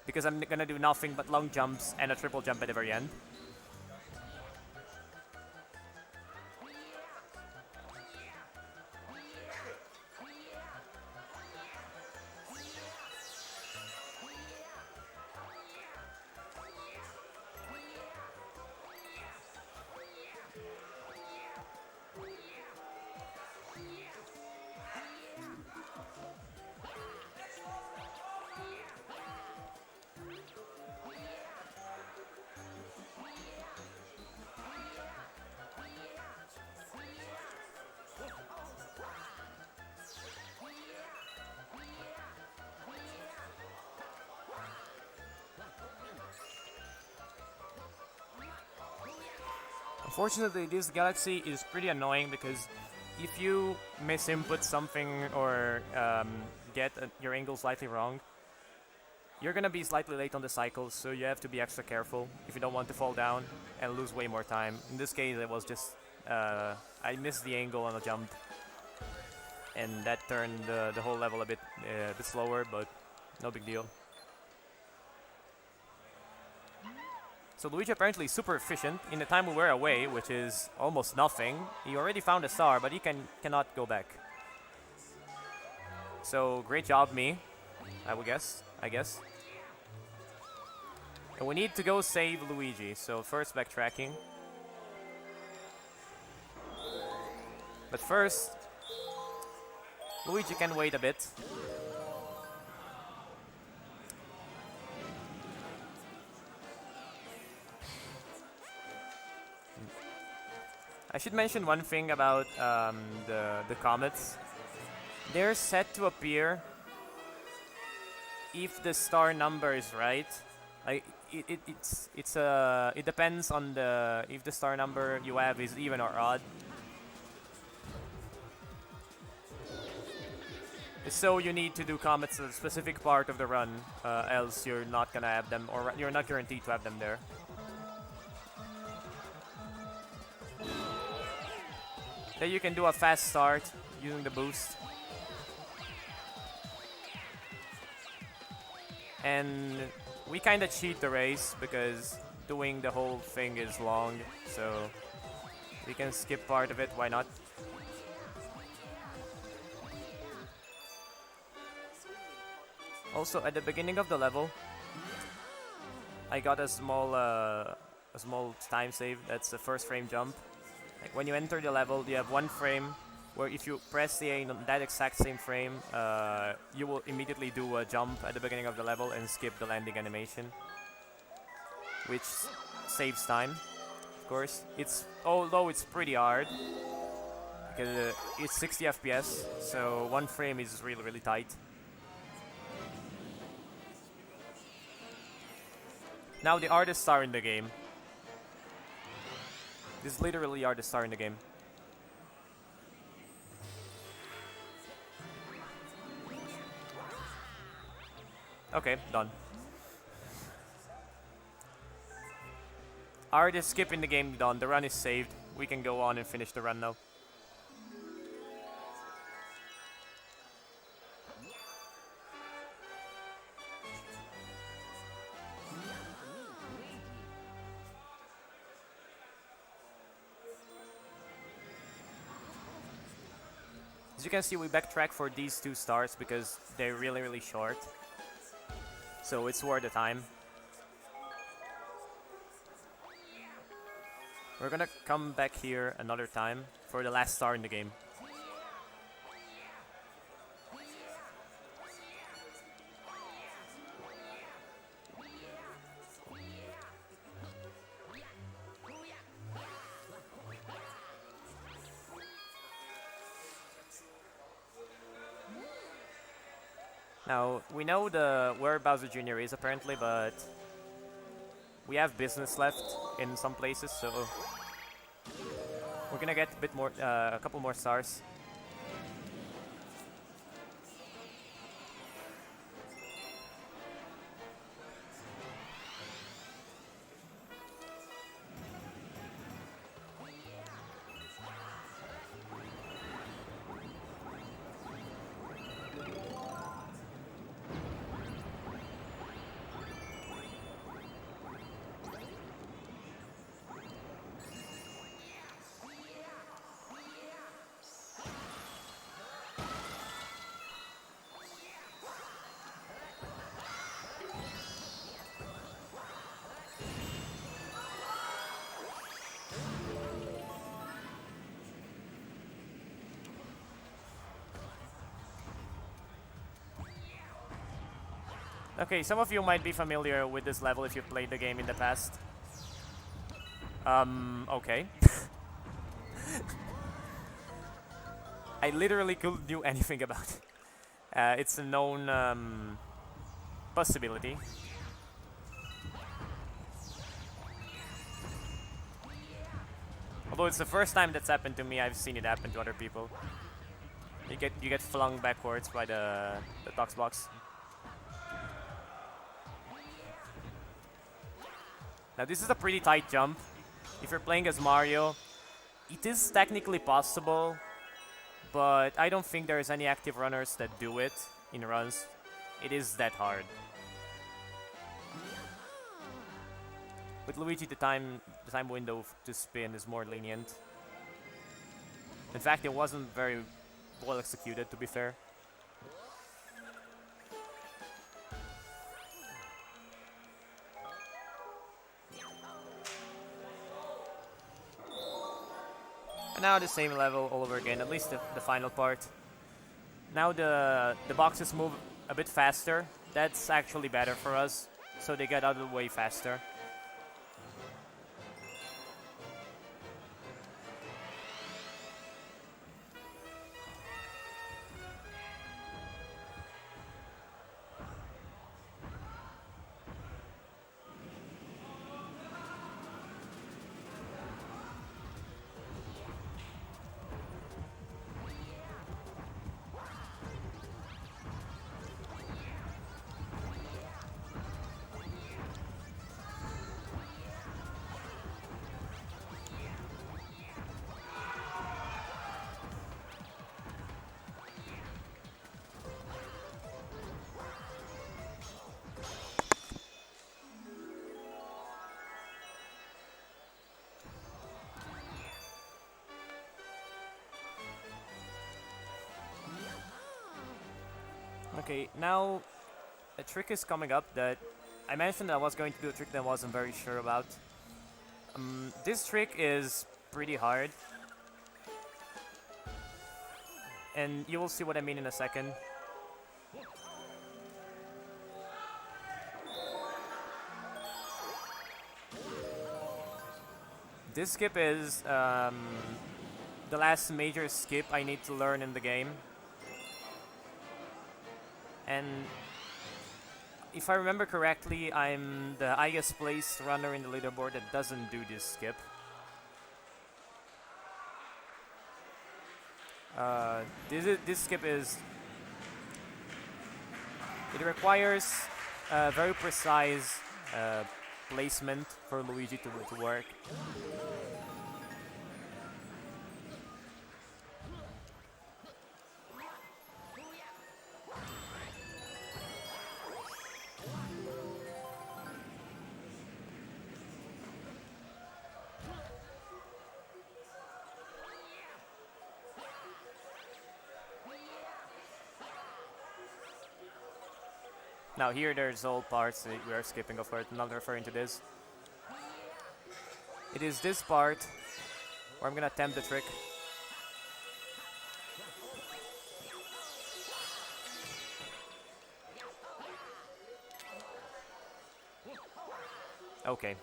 Because I'm gonna do nothing but long jumps and a triple jump at the very end. Unfortunately, this galaxy is pretty annoying because if you misinput something or get your angle slightly wrong, you're gonna be slightly late on the cycle, so you have to be extra careful if you don't want to fall down and lose way more time. In this case, it was just I missed the angle on a jump, and that turned the whole level a bit slower, but no big deal. So Luigi apparently is super efficient. In the time we were away, which is almost nothing, he already found a star, but he cannot go back. So great job, me, I guess. And we need to go save Luigi, so first backtracking. But first, Luigi can wait a bit. I should mention one thing about the comets. They're set to appear if the star number is right. Like it depends on if the star number you have is even or odd. So you need to do comets at a specific part of the run, else you're not gonna have them, or you're not guaranteed to have them there. Then you can do a fast start using the boost. And we kind of cheat the race because doing the whole thing is long, so we can skip part of it, why not? Also, at the beginning of the level, I got a small time save. That's the first frame jump. Like when you enter the level, you have one frame where if you press the A in that exact same frame, you will immediately do a jump at the beginning of the level and skip the landing animation, which saves time. Of course, although it's pretty hard because it's 60 FPS, so one frame is really tight. Now the hardest star in the game. This is literally the hardest star in the game. Okay, done. Hardest skip in the game done. The run is saved. We can go on and finish the run now. As you can see, we backtrack for these two stars because they're really short. So it's worth the time. We're gonna come back here another time for the last star in the game. Now, we know where Bowser Jr. is apparently, but we have business left in some places, so we're gonna get a couple more stars. Okay, some of you might be familiar with this level if you've played the game in the past. Okay. I literally couldn't do anything about it. It's a known possibility. Although it's the first time that's happened to me, I've seen it happen to other people. You get flung backwards by the tox blocks. Now this is a pretty tight jump. If you're playing as Mario, it is technically possible, but I don't think there's any active runners that do it in runs. It is that hard. With Luigi, the time window to spin is more lenient. In fact, it wasn't very well executed, to be fair. And now the same level all over again, at least the final part. Now the boxes move a bit faster. That's actually better for us, so they get out of the way faster. Okay, now a trick is coming up that I mentioned that I was going to do a trick that I wasn't very sure about. This trick is pretty hard, and you will see what I mean in a second. This skip is the last major skip I need to learn in the game. And if I remember correctly, I'm the highest placed runner in the leaderboard that doesn't do this skip. This skip is... It requires very precise placement for Luigi to work. Now here there's all parts that we are skipping, of course. I'm not referring to this. It is this part where I'm gonna attempt the trick. Okay.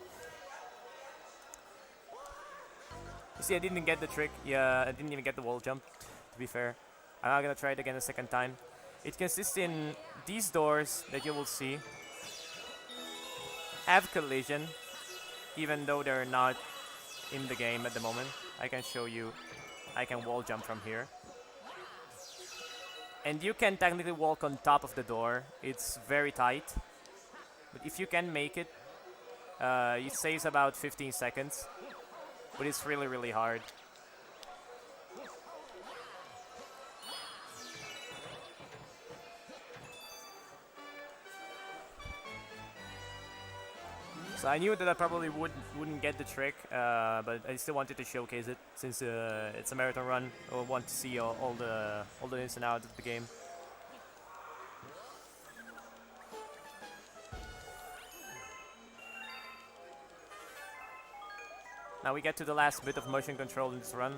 You see, I didn't get the trick. Yeah, I didn't even get the wall jump, to be fair. I'm not gonna try it again a second time. It consists in these doors that you will see have collision, even though they're not in the game at the moment. I can show you. I can wall jump from here. And you can technically walk on top of the door. It's very tight. But if you can make it, it saves about 15 seconds. But it's really, really hard. So I knew that I probably wouldn't get the trick, but I still wanted to showcase it since it's a marathon run. I want to see all the ins and outs of the game. Now we get to the last bit of motion control in this run.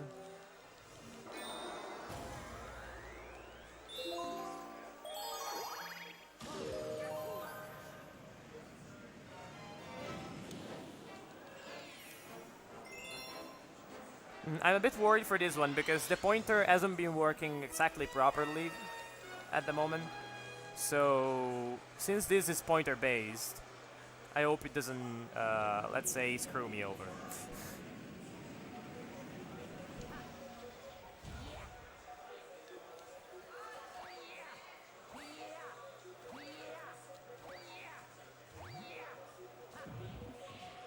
I'm a bit worried for this one because the pointer hasn't been working exactly properly at the moment. So since this is pointer based, I hope it doesn't, let's say, screw me over.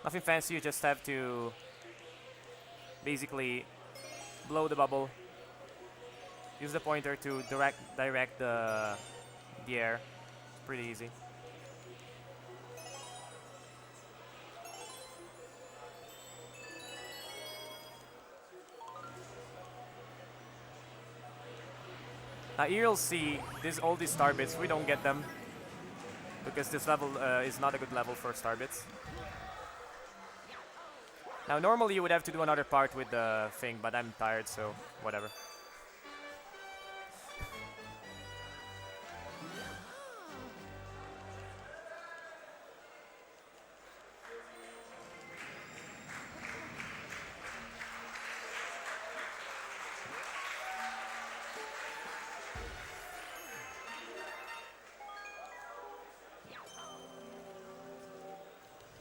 Nothing fancy, you just have to basically blow the bubble. Use the pointer to direct the air. It's pretty easy. Now here you'll see all these star bits. We don't get them because this level is not a good level for star bits. Now, normally you would have to do another part with the thing, but I'm tired, so whatever.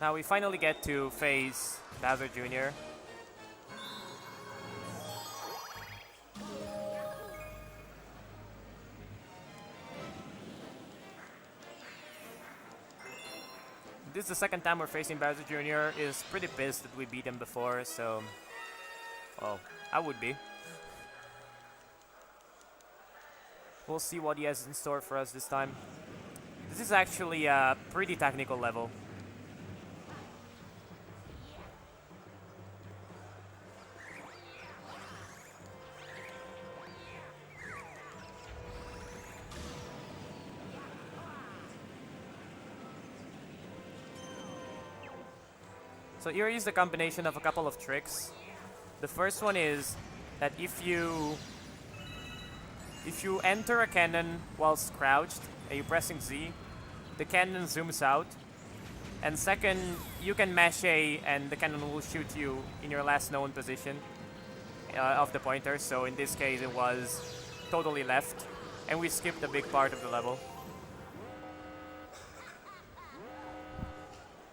Now we finally get to face Bowser Jr. This is the second time we're facing Bowser Jr. Is pretty pissed that we beat him before, so... Well, I would be. We'll see what he has in store for us this time. This is actually a pretty technical level. So here is the combination of a couple of tricks. The first one is that if you enter a cannon whilst crouched and you're pressing Z, the cannon zooms out. And second, you can mash A and the cannon will shoot you in your last known position of the pointer. So in this case it was totally left, and we skipped a big part of the level.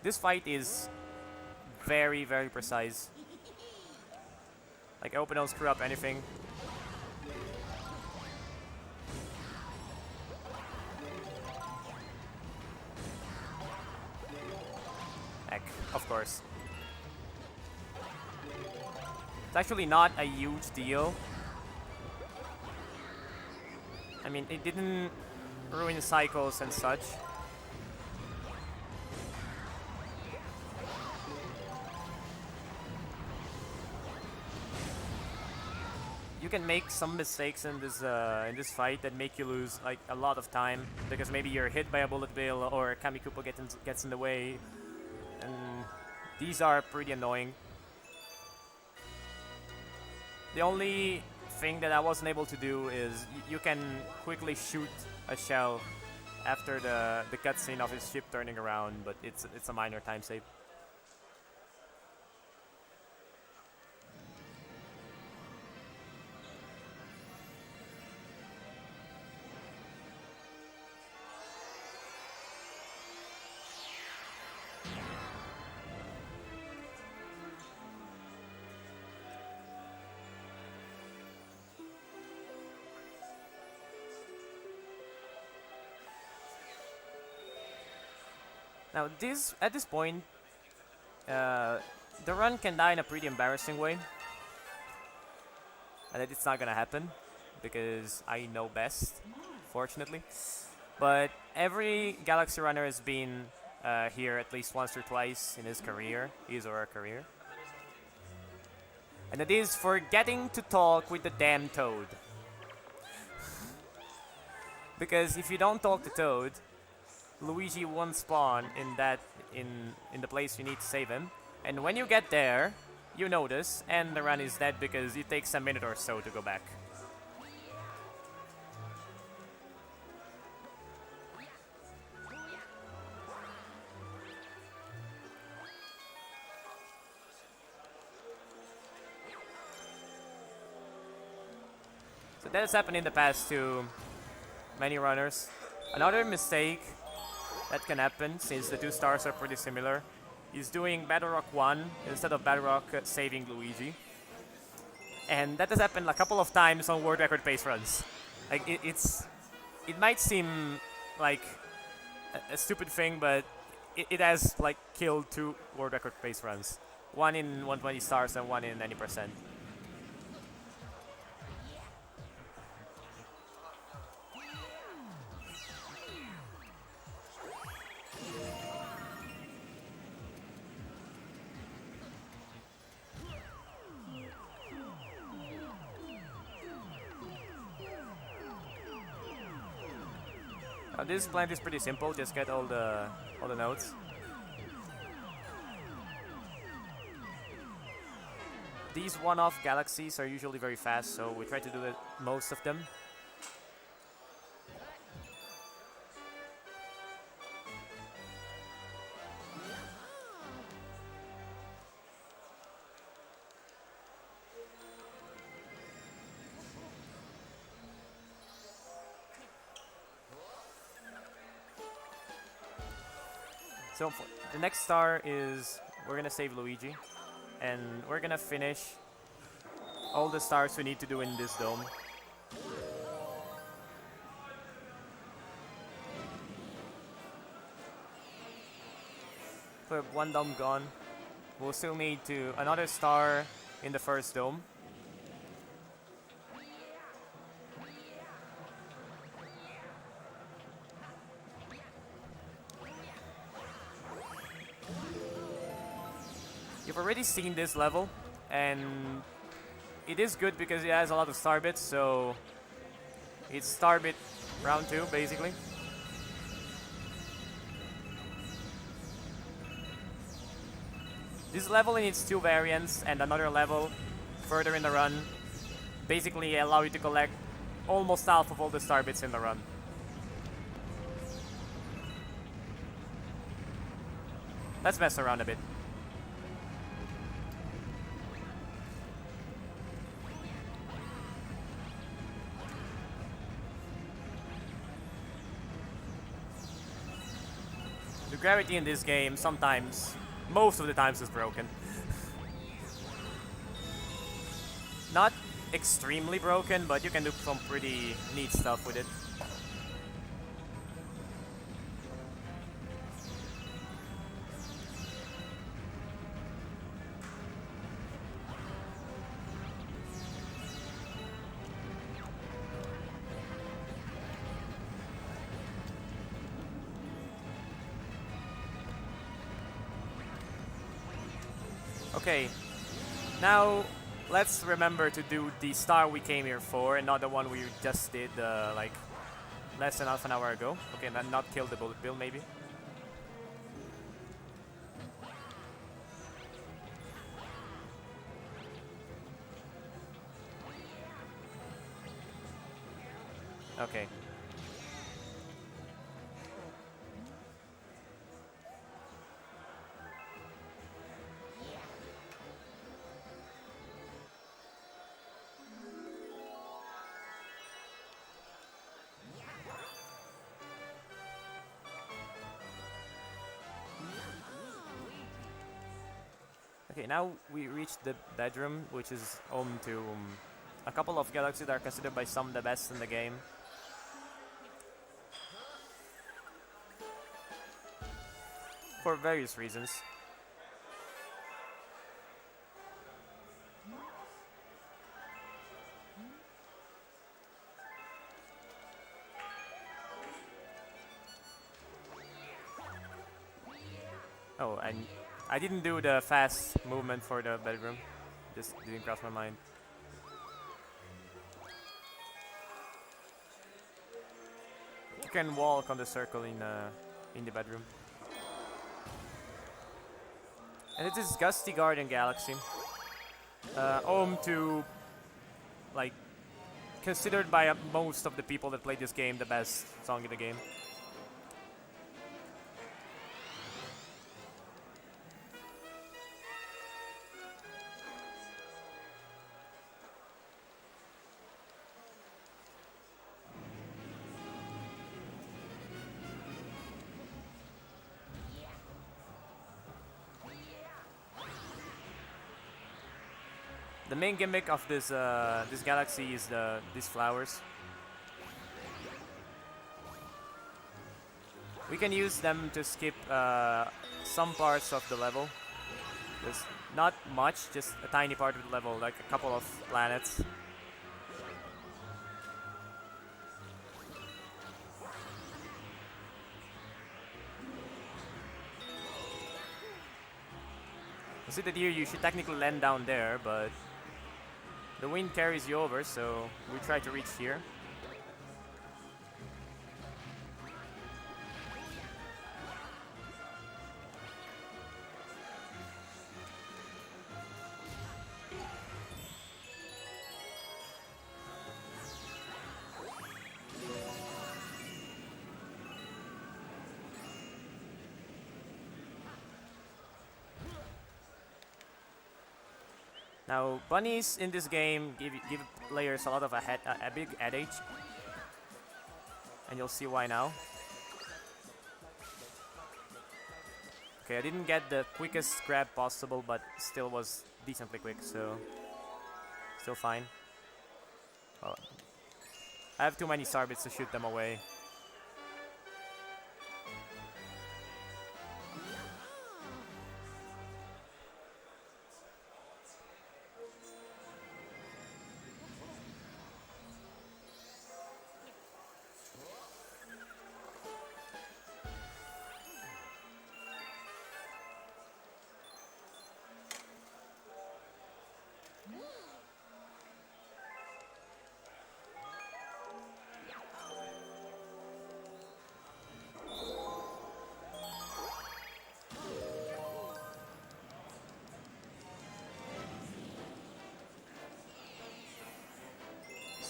This fight is very, very precise. Like, I hope I don't screw up anything. Heck, of course. It's actually not a huge deal. I mean, it didn't ruin cycles and such. You can make some mistakes in this fight that make you lose like a lot of time, because maybe you're hit by a bullet bill or Kamikupo gets in the way, and these are pretty annoying. The only thing that I wasn't able to do is you can quickly shoot a shell after the cutscene of his ship turning around, but it's a minor time save. Now at this point, the run can die in a pretty embarrassing way. And it's not gonna happen, because I know best, fortunately. But every Galaxy runner has been here at least once or twice in his or her career. And it is forgetting to talk with the damn Toad. Because if you don't talk to Toad, Luigi won't spawn in the place you need to save him. And when you get there, you notice, and the run is dead because it takes a minute or so to go back. So that has happened in the past to many runners. Another mistake that can happen, since the two stars are pretty similar, is doing Battle Rock 1 instead of Battle Rock saving Luigi. And that has happened a couple of times on world record pace runs. Like, it might seem like a stupid thing, but it has like killed 2 world record pace runs. One in 120 stars and one in 90%. This plant is pretty simple, just get all the nodes. these one-off galaxies are usually very fast, so we try to do most of them. So the next star is, we're gonna save Luigi, and we're gonna finish all the stars we need to do in this dome. We have one dome gone. We'll still need another star in the first dome. You've already seen this level, and it is good because it has a lot of star bits, so it's star bit round 2 basically. This level in its 2 variants and another level further in the run basically allow you to collect almost half of all the star bits in the run. Let's mess around a bit. The gravity in this game sometimes, most of the times, is broken. Not extremely broken, but you can do some pretty neat stuff with it. Okay, now let's remember to do the star we came here for and not the one we just did like less than half an hour ago. Okay, then not kill the bullet bill maybe. Okay. Okay, now we reached the bedroom, which is home to a couple of galaxies that are considered by some the best in the game. For various reasons. Oh, and I didn't do the fast movement for the bedroom. Just didn't cross my mind. You can walk on the circle in the bedroom. And it is Gusty Guardian Galaxy. Home to, like, considered by most of the people that play this game the best song in the game. The main gimmick of this this galaxy is these flowers. We can use them to skip some parts of the level. Just not much, just a tiny part of the level, like a couple of planets. You see that here you should technically land down there, but the wind carries you over, so we try to reach here. Now, bunnies in this game give players a lot of a big headache, and you'll see why now. Okay, I didn't get the quickest grab possible, but still was decently quick, so still fine. Oh. I have too many starbits to shoot them away.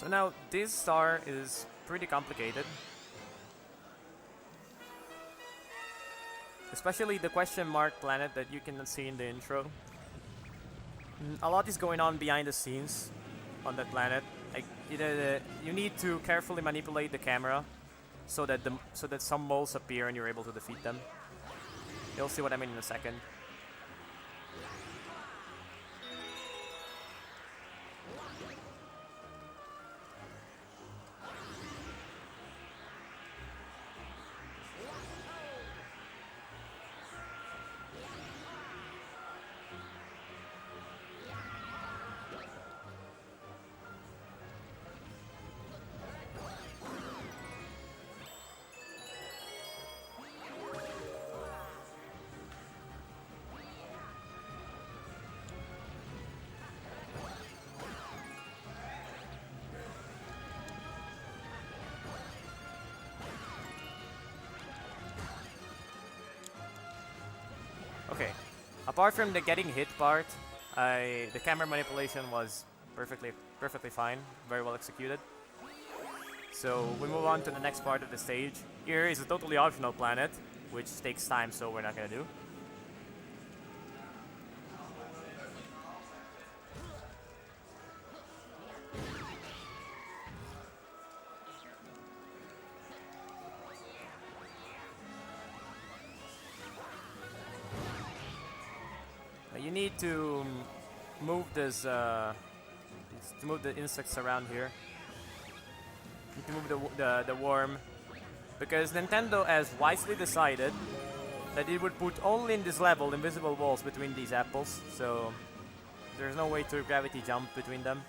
So now this star is pretty complicated. Especially the question mark planet that you can see in the intro. A lot is going on behind the scenes on that planet. Like you need to carefully manipulate the camera so that some moles appear and you're able to defeat them. You'll see what I mean in a second. Okay, apart from the getting hit part, the camera manipulation was perfectly fine, very well executed. So we move on to the next part of the stage. Here is a totally optional planet, which takes time, so we're not gonna do. You need to move this, to move the insects around here. You need to move the worm, because Nintendo has wisely decided that it would put only in this level invisible walls between these apples, so there's no way to gravity jump between them.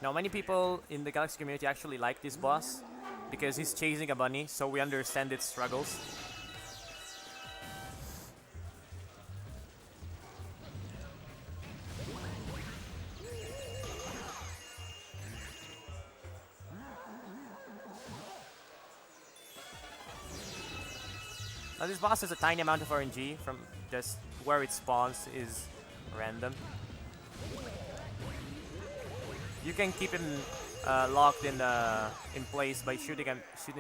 Now, many people in the Galaxy community actually like this boss because he's chasing a bunny, so we understand its struggles. Now, this boss has a tiny amount of RNG from just where it spawns is random. You can keep him locked in place by shooting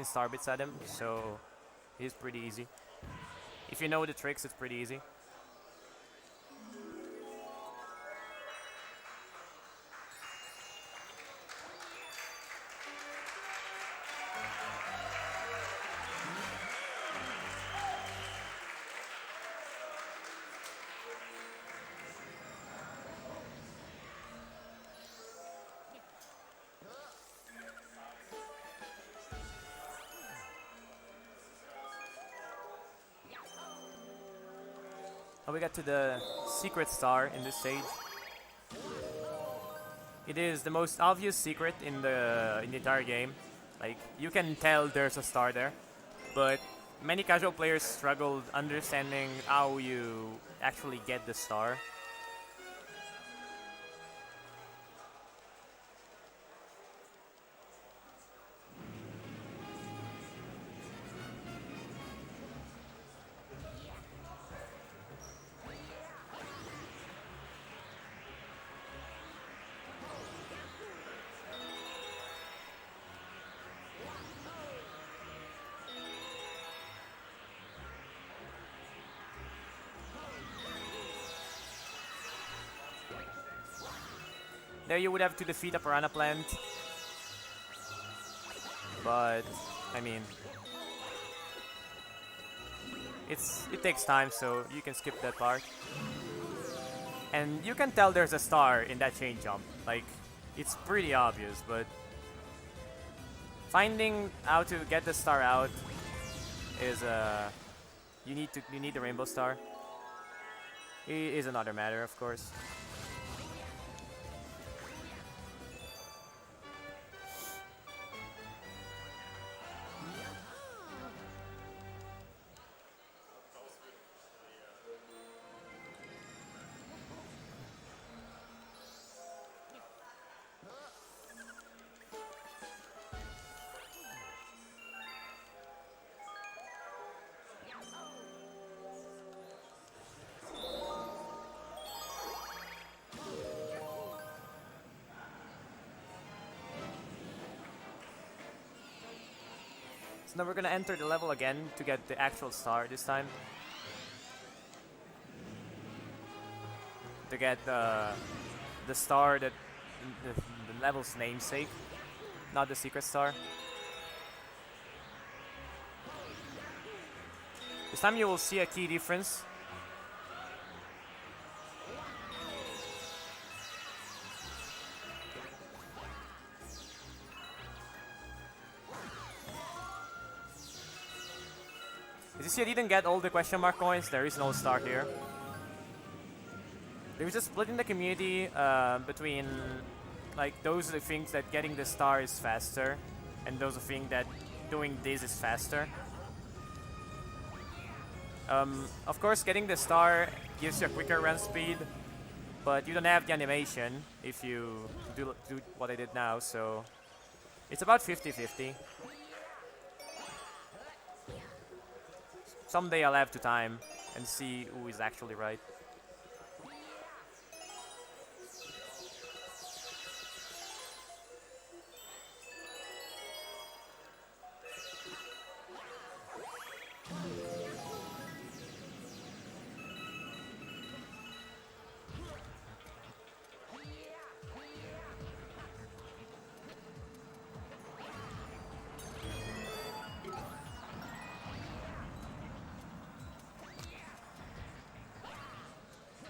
starbits at him, so he's pretty easy. If you know the tricks, it's pretty easy. Now we got to the secret star in this stage. It is the most obvious secret in the entire game. Like, you can tell there's a star there, but many casual players struggled understanding how you actually get the star. There you would have to defeat a piranha plant. But, I mean, it takes time, so you can skip that part. And you can tell there's a star in that chain jump. Like, it's pretty obvious, but finding how to get the star out is you need the rainbow star. It is another matter, of course. So now we're gonna enter the level again to get the actual star this time. To get the star that the level's namesake, not the secret star. This time you will see a key difference. As you see, I didn't get all the question mark coins. There is no star here. There was a split in the community between like those who think that getting the star is faster and those who think that doing this is faster. Of course, getting the star gives you a quicker run speed, but you don't have the animation if you do what I did now, so it's about 50-50. Someday I'll have to time and see who is actually right.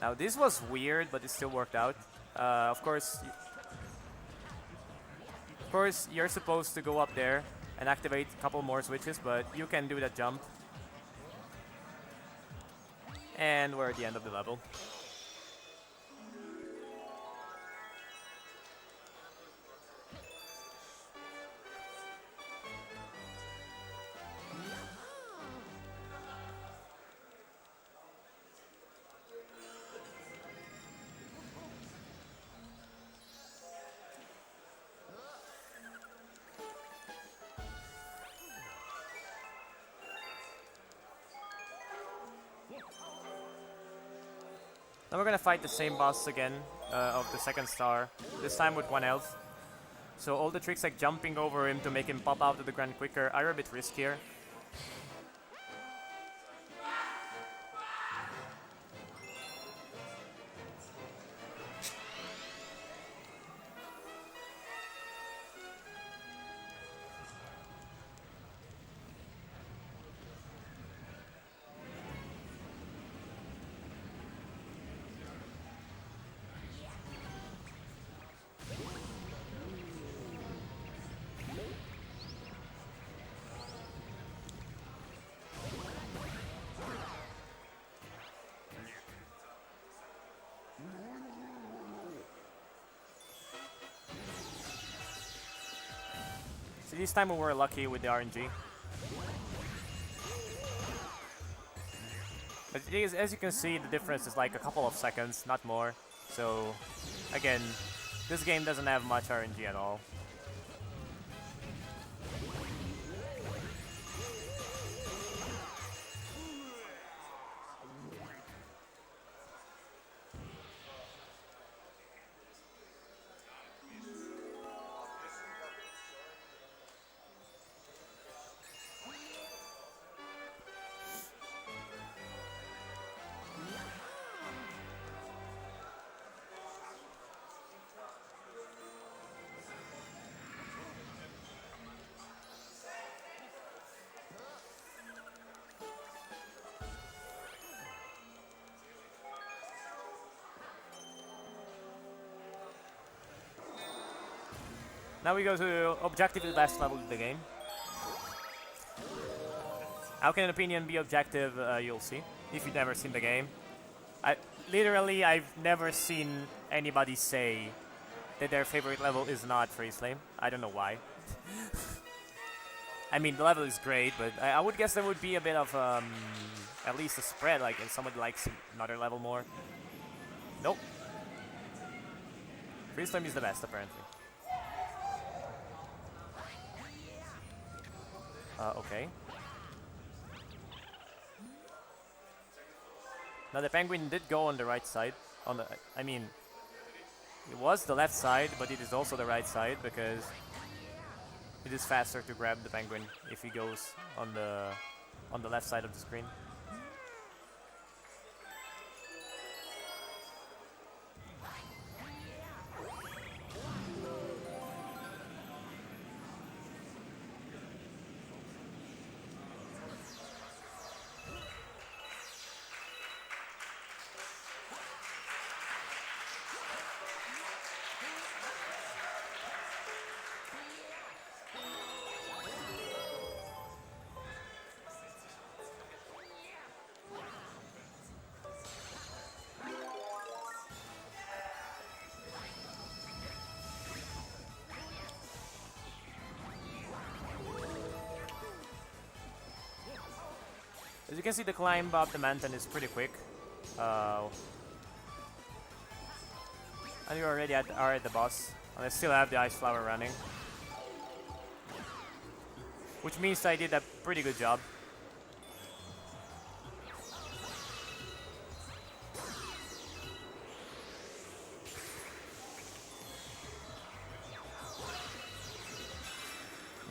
Now this was weird, but it still worked out. Of course, you're supposed to go up there and activate a couple more switches, but you can do that jump. And we're at the end of the level. Now we're gonna fight the same boss again of the second star, this time with 1 health. So all the tricks like jumping over him to make him pop out of the ground quicker are a bit riskier. So this time we were lucky with the RNG. But it is, as you can see, the difference is like a couple of seconds, not more. So, again, this game doesn't have much RNG at all. Now we go to objectively best level of the game. How can an opinion be objective? You'll see if you've never seen the game. I've never seen anybody say that their favorite level is not Freeze Flame. I don't know why. I mean, the level is great, but I would guess there would be a bit of at least a spread, like if somebody likes another level more. Nope. Freeze Flame is the best, apparently. Okay. Now the penguin did go on the right side. I mean, it was the left side, but it is also the right side because it is faster to grab the penguin if he goes on the left side of the screen. As you can see, the climb up the mountain is pretty quick. And we already are at the boss. And I still have the Ice Flower running. Which means I did a pretty good job.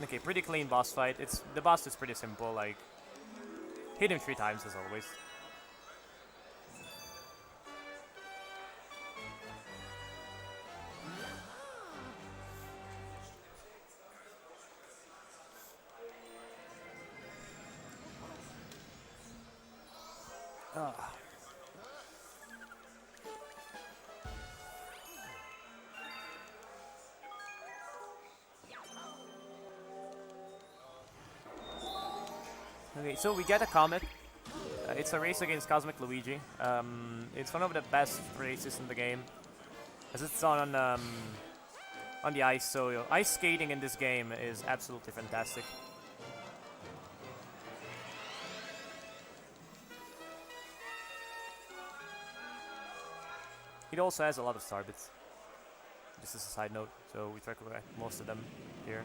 Okay, pretty clean boss fight. The boss is pretty simple, like hit him 3 times as always. Okay, so we get a comet. It's a race against Cosmic Luigi. It's one of the best races in the game, as it's on the ice. So ice skating in this game is absolutely fantastic. It also has a lot of star bits. Just as a side note, so we try to collect most of them here.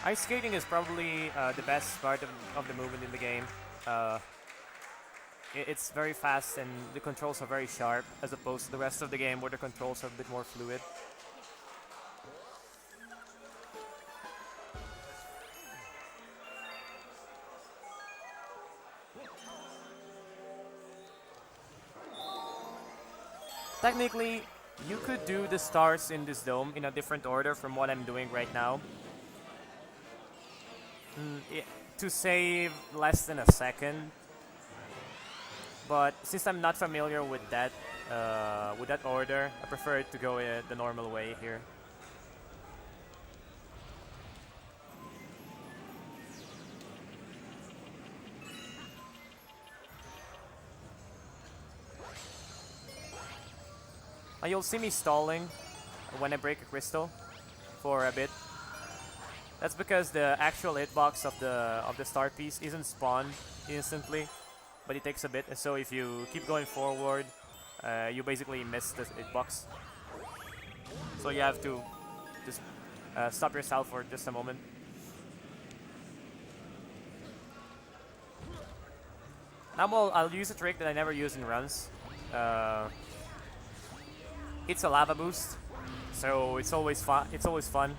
Ice skating is probably the best part of the movement in the game. It's very fast and the controls are very sharp, as opposed to the rest of the game where the controls are a bit more fluid. Technically, you could do the stars in this dome in a different order from what I'm doing right now. To save less than a second, but since I'm not familiar with that order, I prefer to go the normal way here. You'll see me stalling when I break a crystal for a bit. That's because the actual hitbox of the star piece isn't spawned instantly, but it takes a bit. And so if you keep going forward, you basically miss the hitbox. So you have to just stop yourself for just a moment. Now I'll use a trick that I never use in runs. It's a lava boost, so it's always fun. It's always fun.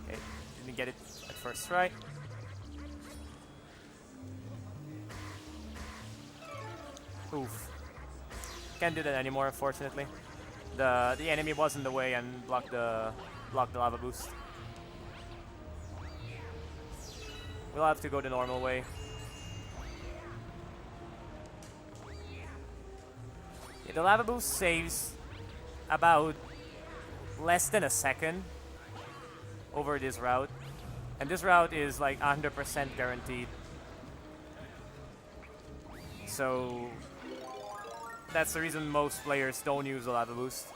Okay, didn't get it at first try. Oof. Can't do that anymore, unfortunately. The enemy was in the way and blocked the lava boost. We'll have to go the normal way. Yeah, the lava boost saves about less than a second over this route. And this route is like 100% guaranteed. So that's the reason most players don't use the lava boost.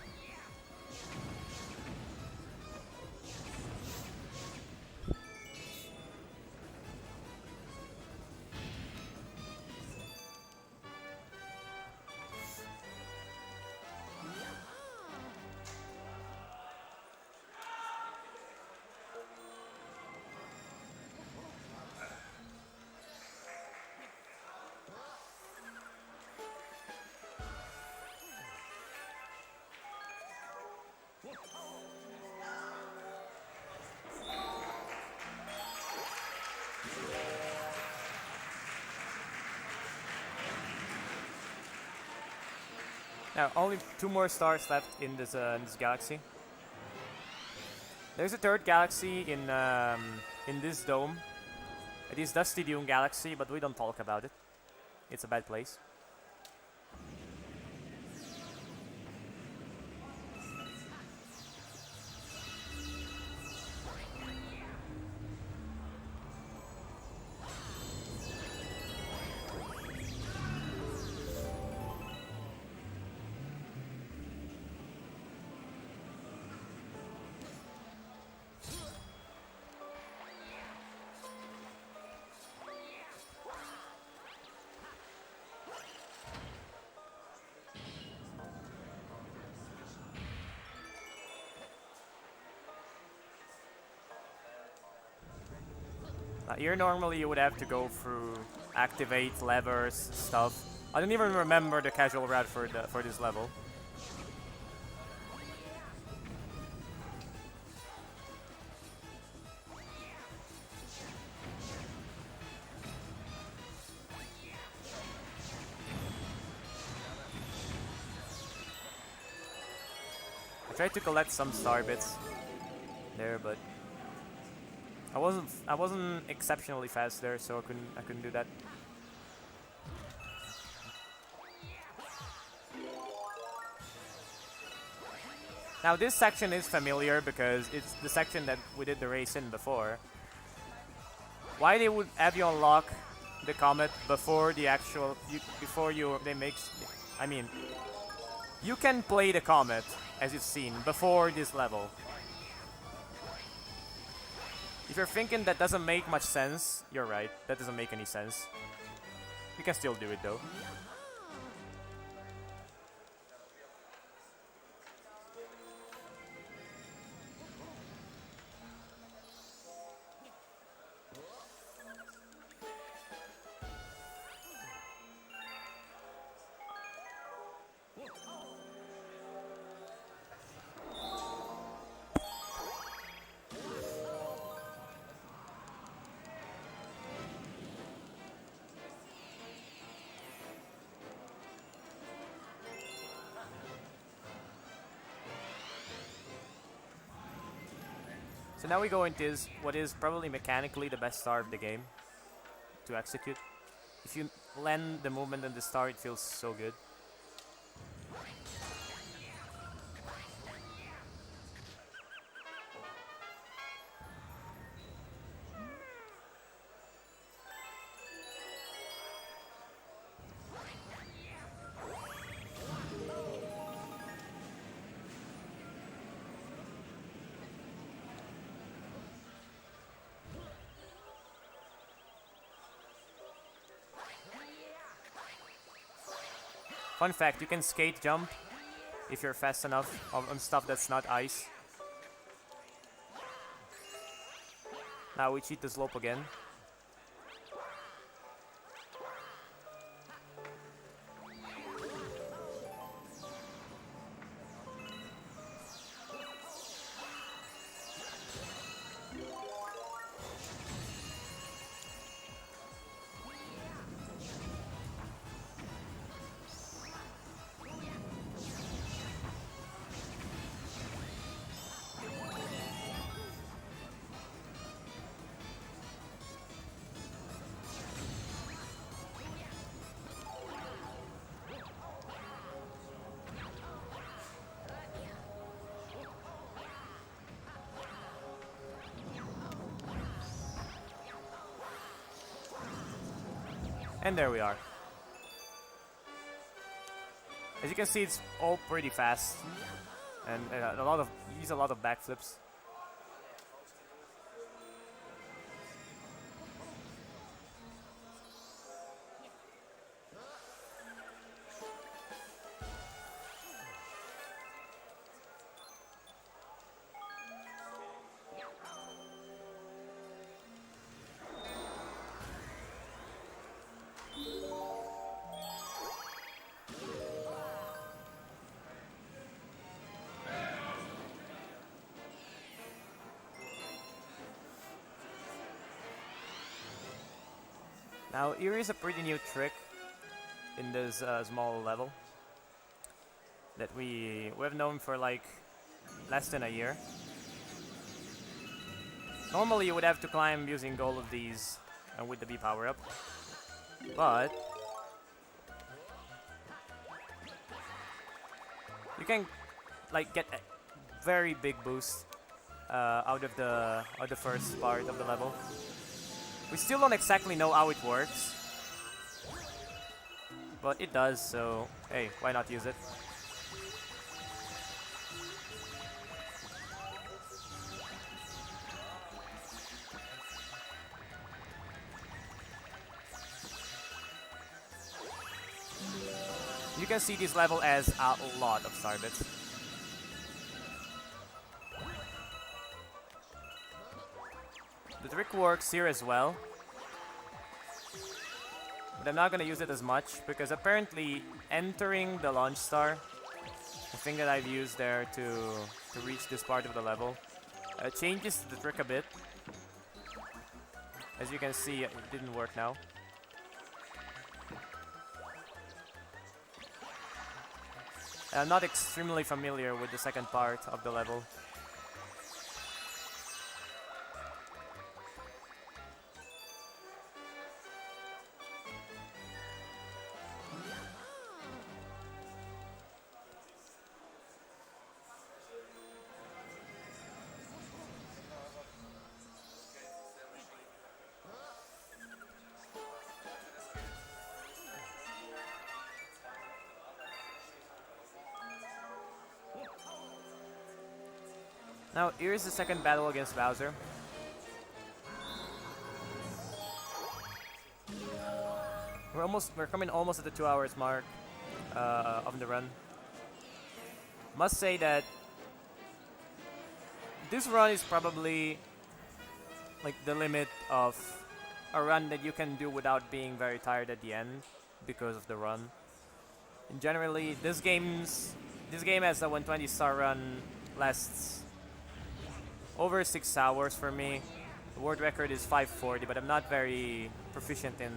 Now, only 2 more stars left in this galaxy. There's a third galaxy in this dome. It is Dusty Dune Galaxy, but we don't talk about it. It's a bad place. Here normally you would have to go through activate levers stuff. I don't even remember the casual route for this level. I tried to collect some star bits there, but I wasn't exceptionally fast there, so I couldn't do that. Now this section is familiar because it's the section that we did the race in before. Why they would have you unlock the comet before the actual I mean, you can play the comet as you've seen before this level. If you're thinking that doesn't make much sense, you're right. That doesn't make any sense. You can still do it though. So now we go into what is probably mechanically the best star of the game to execute. If you land the movement on the star, it feels so good. Fun fact, you can skate jump if you're fast enough on stuff that's not ice. Now we cheat the slope again. And there we are. As you can see, it's all pretty fast, and use a lot of backflips. Now, here is a pretty new trick in this small level that we've known for like less than a year. Normally, you would have to climb using all of these and with the B power up, but you can like get a very big boost out of the first part of the level. We still don't exactly know how it works, but it does, so hey, why not use it? You can see this level as a lot of star bits. The trick works here as well, but I'm not going to use it as much because apparently entering the launch star, the thing that I've used there to reach this part of the level, changes the trick a bit. As you can see, it didn't work now. I'm not extremely familiar with the second part of the level. Now, here's the second battle against Bowser. We're coming almost at the 2 hours mark of the run. Must say that this run is probably like the limit of a run that you can do without being very tired at the end because of the run. And generally, this game as a 120 star run lasts over 6 hours for me. The world record is 540, but I'm not very proficient in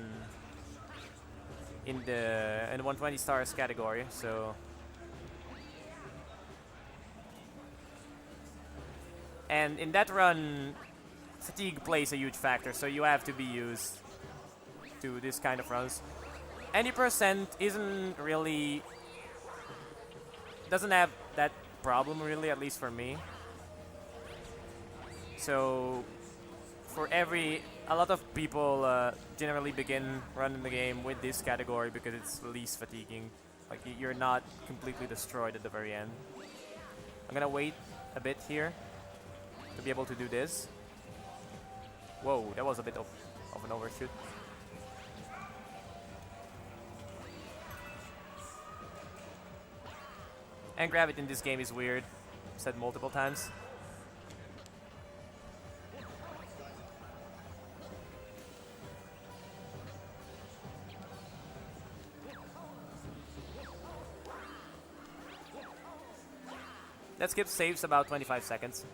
the 120 stars category, so. And in that run, fatigue plays a huge factor, so you have to be used to this kind of runs. Any percent doesn't have that problem really, at least for me. So, a lot of people generally begin running the game with this category because it's least fatiguing. Like, you're not completely destroyed at the very end. I'm gonna wait a bit here to be able to do this. Whoa, that was a bit of an overshoot. And gravity in this game is weird. Said multiple times. That skip saves about 25 seconds.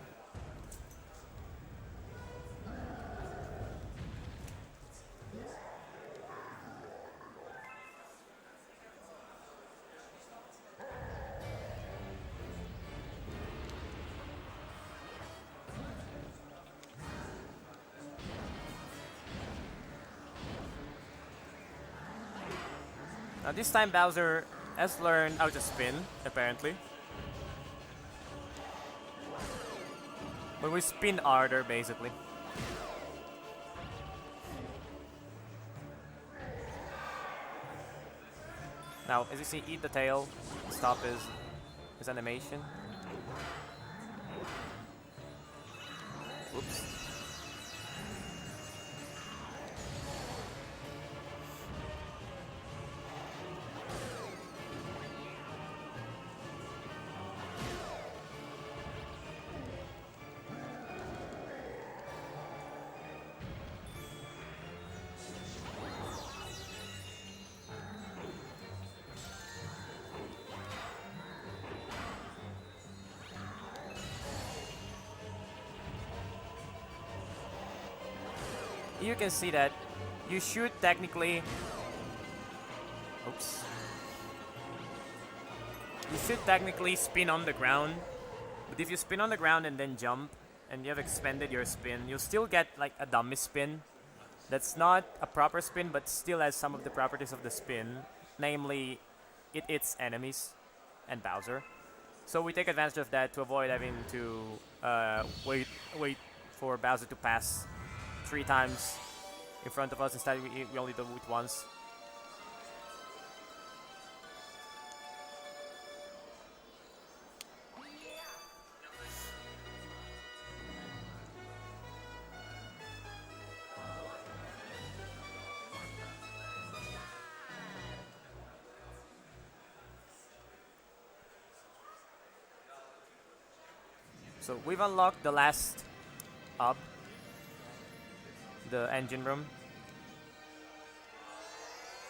Now this time Bowser has learned how to spin, apparently. When we spin harder, basically. Now, as you see, eat the tail, stop his animation. Oops. You can see that you should technically... Oops. You should technically spin on the ground, but if you spin on the ground and then jump, and you have expended your spin, you'll still get like a dummy spin. That's not a proper spin, but still has some of the properties of the spin. Namely, it hits enemies and Bowser. So we take advantage of that to avoid having to wait for Bowser to pass 3 times in front of us. Instead, we only do it once. So we've unlocked the last hub, the engine room,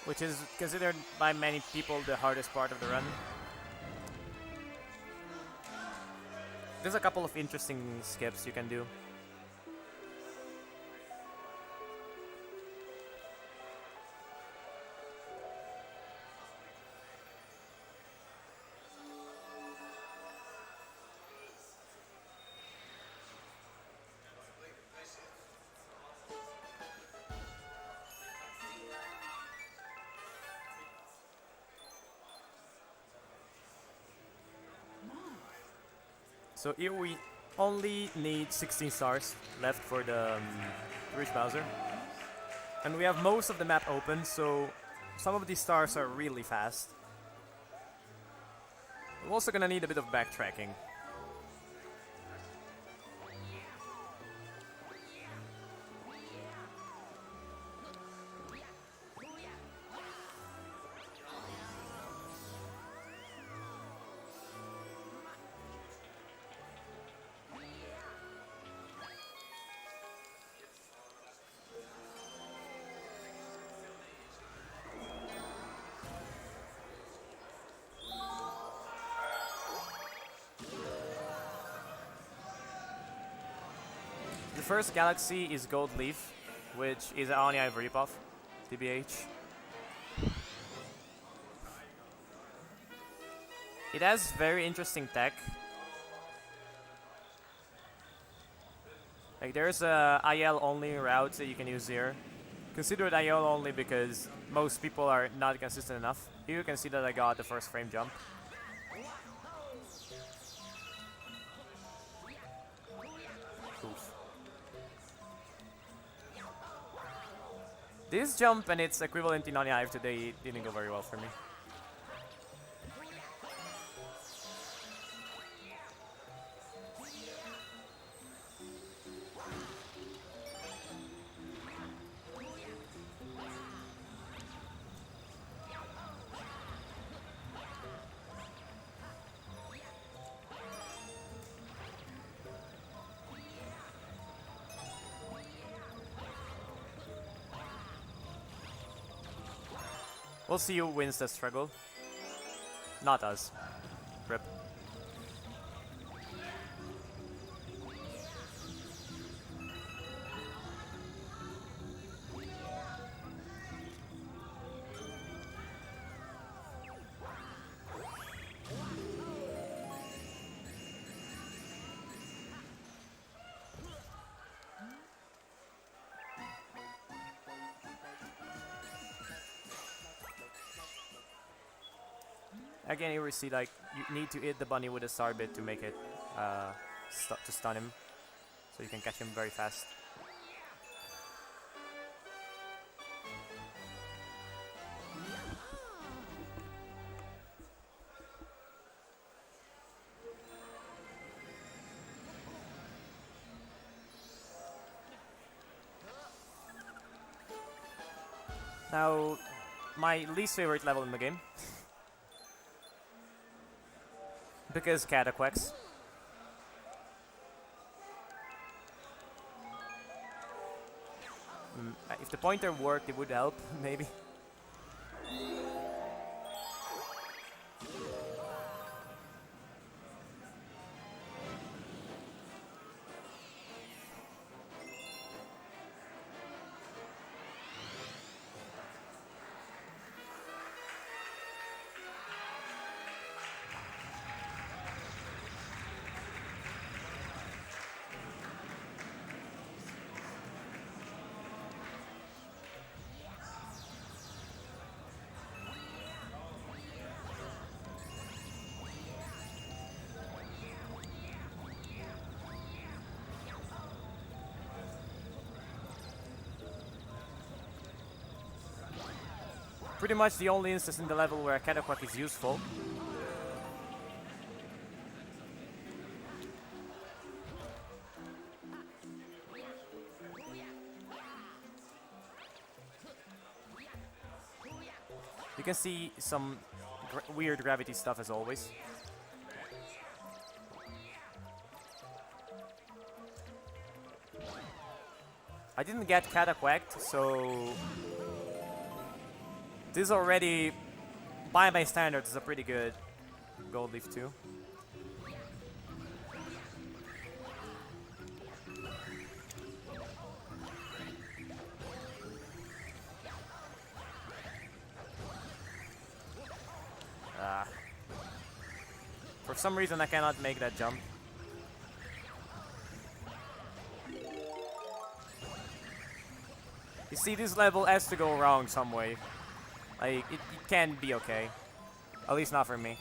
which is considered by many people the hardest part of the run. There's a couple of interesting skips you can do. So here we only need 16 stars left for the reach Bowser. And we have most of the map open, so some of these stars are really fast. We're also gonna need a bit of backtracking. The first galaxy is Gold Leaf, which is an Oni Ivory ripoff, TBH. It has very interesting tech. Like there's a IL only route that you can use here. Consider it IL only because most people are not consistent enough. Here you can see that I got the first frame jump. This jump and its equivalent in Oni Ive today didn't go very well for me. We'll see who wins the struggle. Not us. Rip. Again, here we see like you need to hit the bunny with a star bit to make it to stun him, so you can catch him very fast. Now, my least favorite level in the game. Because Cataquex. If the pointer worked, it would help, maybe. Pretty much the only instance in the level where a Cataquack is useful. You can see some weird gravity stuff as always. I didn't get Cataquacked, so this already, by my standards, is a pretty good Gold Leaf 2. For some reason I cannot make that jump. You see, this level has to go wrong some way. Like, it can be okay. At least not for me.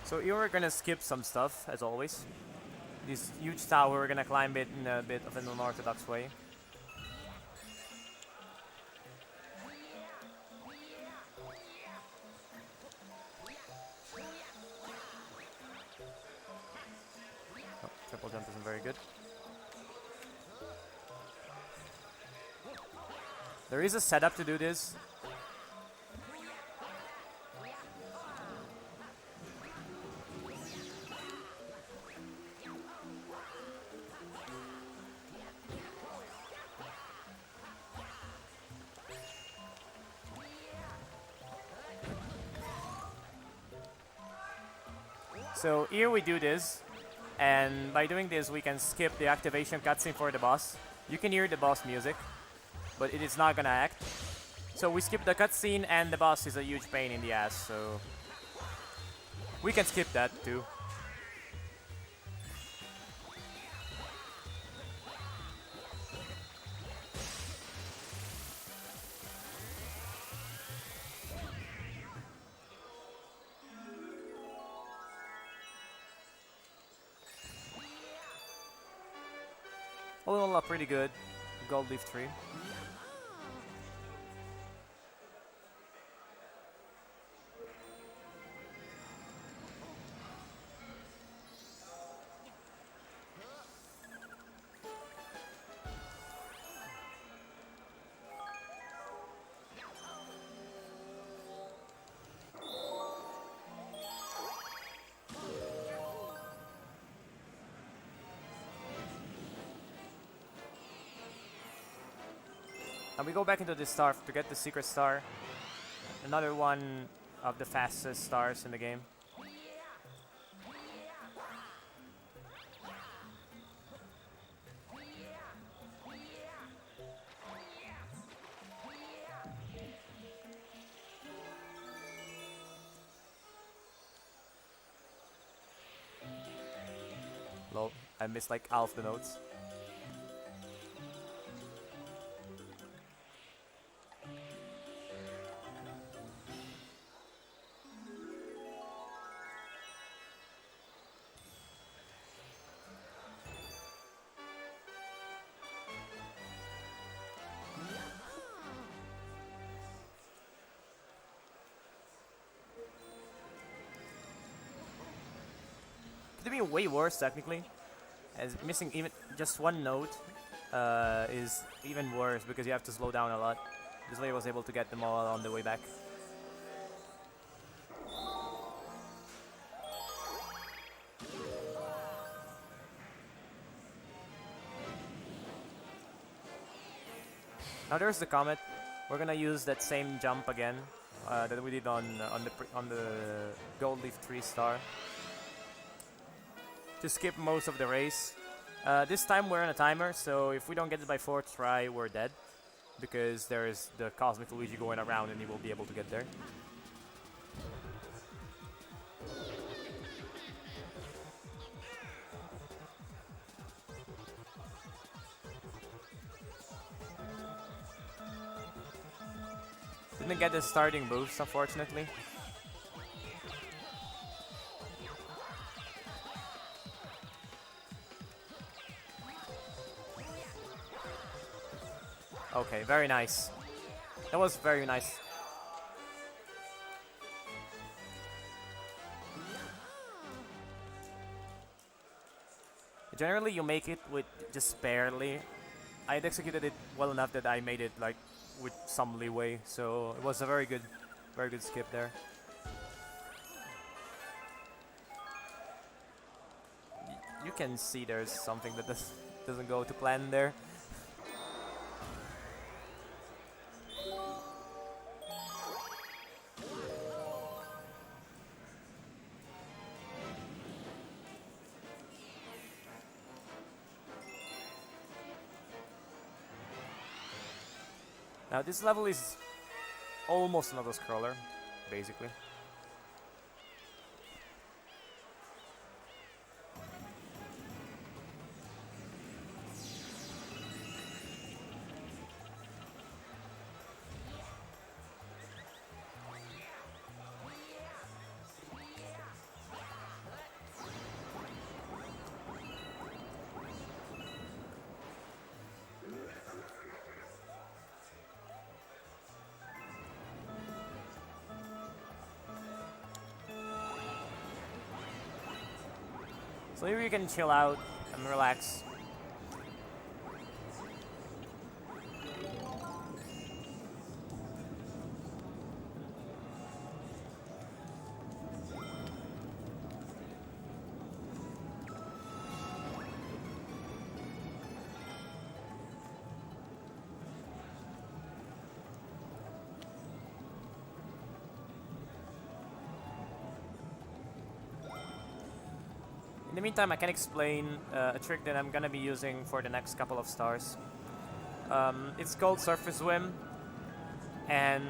So here we're gonna skip some stuff, as always. This huge tower, we're gonna climb it in a bit of an unorthodox way. Oh, triple jump isn't very good. There is a setup to do this. So here we do this, and by doing this we can skip the activation cutscene for the boss. You can hear the boss music, but it is not gonna act. So we skip the cutscene, and the boss is a huge pain in the ass, so we can skip that too. All in all, a pretty good gold leaf tree. And we go back into this star to get the secret star. Another one of the fastest stars in the game. Lol, I missed like half the notes. Could have been way worse technically, as missing even just one note is even worse because you have to slow down a lot. This way I was able to get them all on the way back. Now there's the comet. We're gonna use that same jump again that we did on the gold leaf 3-star to skip most of the race. This time we're on a timer, so if we don't get it by 4th try, we're dead. Because there's the Cosmic Luigi going around and he will be able to get there. Didn't get the starting boost, unfortunately. Okay, very nice. That was very nice. Generally, you make it with just barely. I had executed it well enough that I made it like with some leeway, so it was a very good skip there. You can see there's something that doesn't go to plan there. Now this level is almost another scroller, basically. So maybe you can chill out and relax. In the meantime, I can explain a trick that I'm gonna be using for the next couple of stars. It's called Surface Swim, and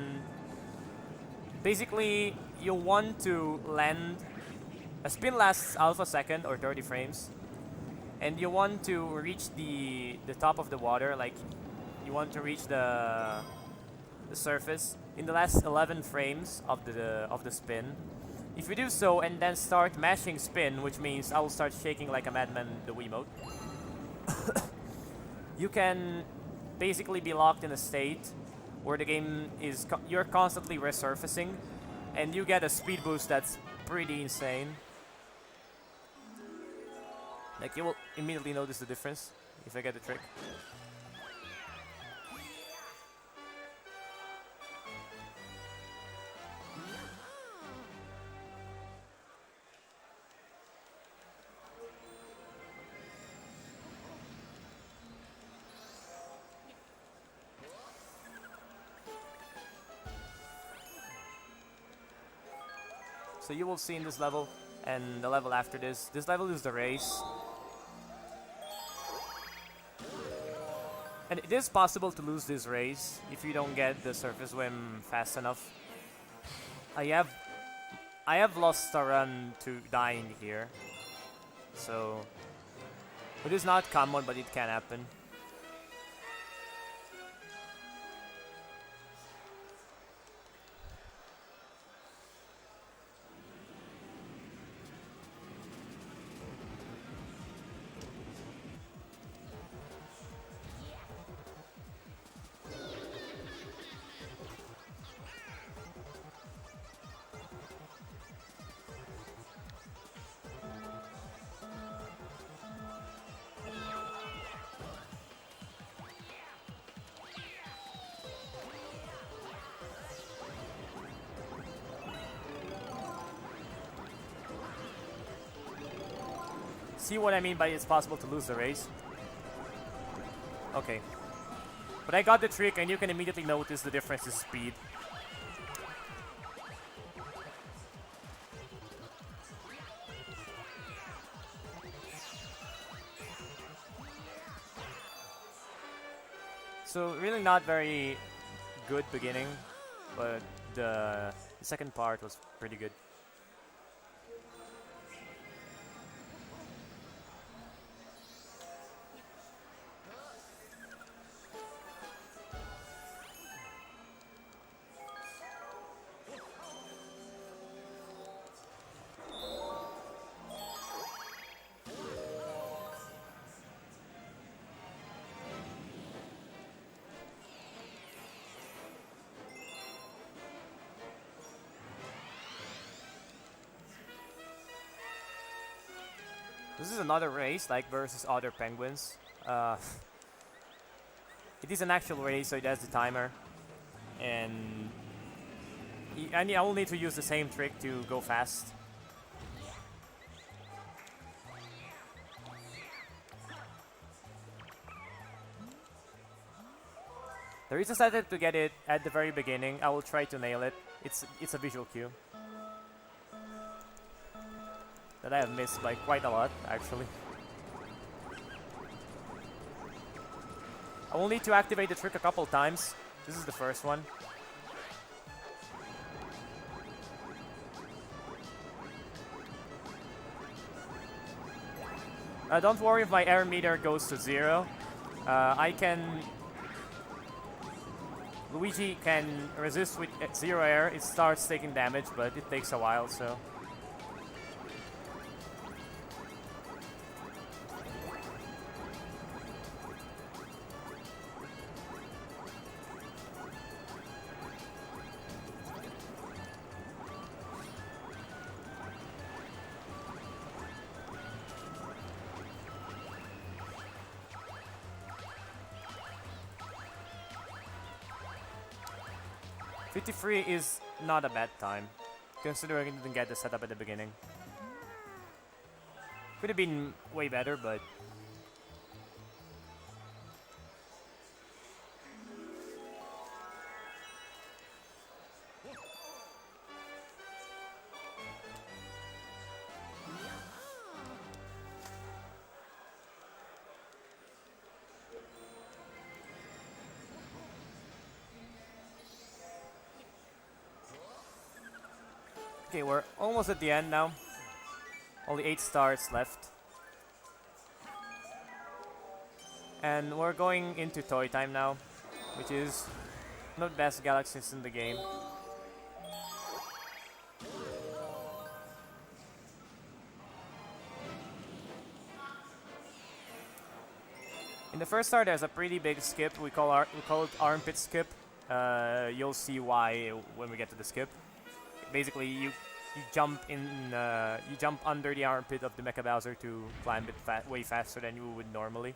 basically you want to land. A spin lasts half a second or 30 frames, and you want to reach the top of the water, like you want to reach the surface in the last 11 frames of the spin. If you do so and then start mashing spin, which means I will start shaking like a madman the Wiimote, you can basically be locked in a state where the game is you're constantly resurfacing, and you get a speed boost that's pretty insane. Like, you will immediately notice the difference if I get the trick. So you will see in this level and the level after this. This level is the race. And it is possible to lose this race if you don't get the surface whim fast enough. I have lost a run to dying here. So it is not common, but it can happen. See what I mean by it's possible to lose the race? Okay. But I got the trick, and you can immediately notice the difference in speed. So really not very good beginning, but the second part was pretty good. This is another race, like versus other penguins. It is an actual race, so it has the timer, and I will need to use the same trick to go fast. The reason I decided to get it at the very beginning, I will try to nail it. It's a visual cue that I have missed by quite a lot, actually. I will need to activate the trick a couple times. This is the first one. Don't worry if my air meter goes to 0. Luigi can resist with 0 air. It starts taking damage, but it takes a while, so... $53 is not a bad time, considering I didn't get the setup at the beginning. Could have been way better, but... Okay, we're almost at the end now. Only 8 stars left. And we're going into toy time now, which is one of the best galaxies in the game. In the first star, there's a pretty big skip. We call it armpit skip. You'll see why when we get to the skip. Basically, you jump under the armpit of the Mecha Bowser to climb it way faster than you would normally.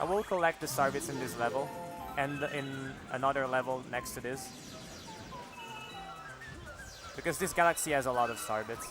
I will collect the star bits in this level and in another level next to this, because this galaxy has a lot of star bits.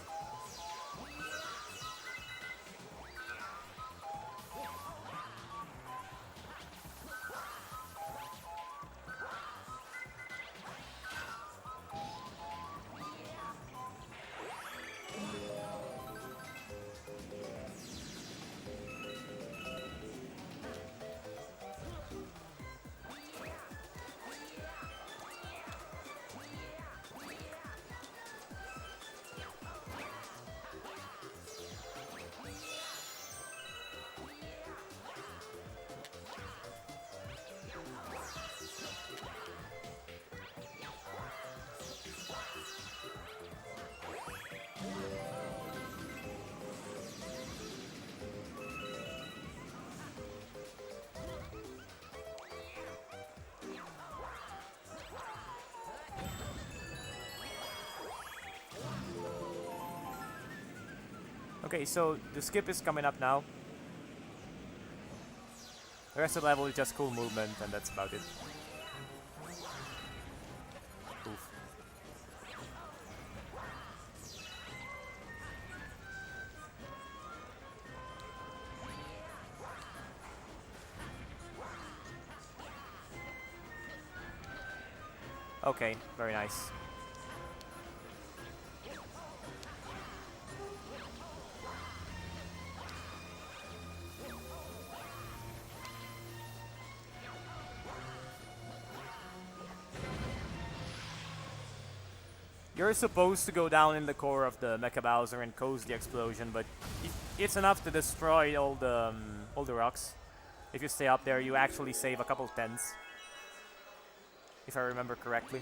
Okay, so the skip is coming up now. The rest of the level is just cool movement, and that's about it. Oof. Okay, very nice. You're supposed to go down in the core of the Mecha Bowser and cause the explosion, but it's enough to destroy all the rocks. If you stay up there, you actually save a couple tens, if I remember correctly.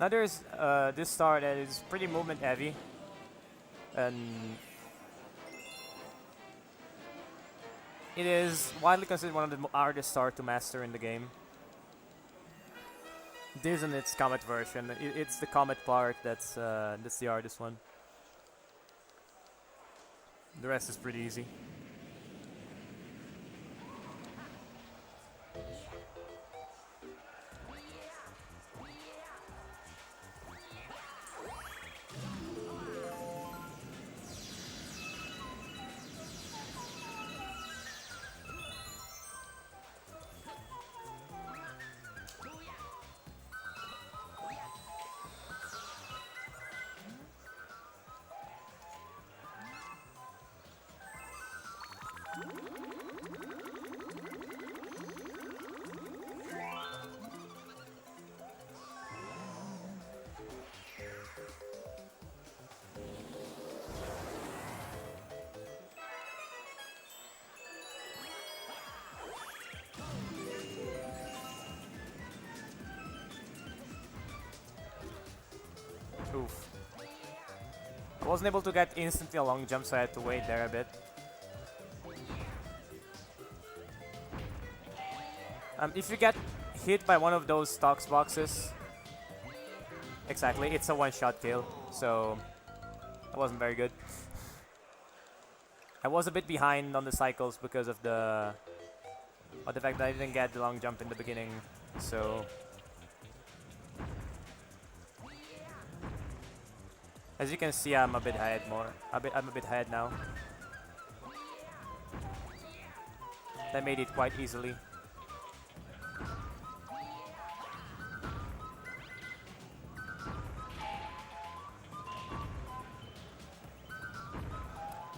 Now there's this star that is pretty movement heavy, and it is widely considered one of the hardest stars to master in the game. This and its comet version. It's the comet part that's the hardest one. The rest is pretty easy. Oof. I wasn't able to get instantly a long jump, so I had to wait there a bit. If you get hit by one of those stocks boxes, exactly, it's a one-shot kill, so that wasn't very good. I was a bit behind on the cycles because of the fact that I didn't get the long jump in the beginning, so as you can see, I'm a bit ahead I'm a bit ahead now. I made it quite easily.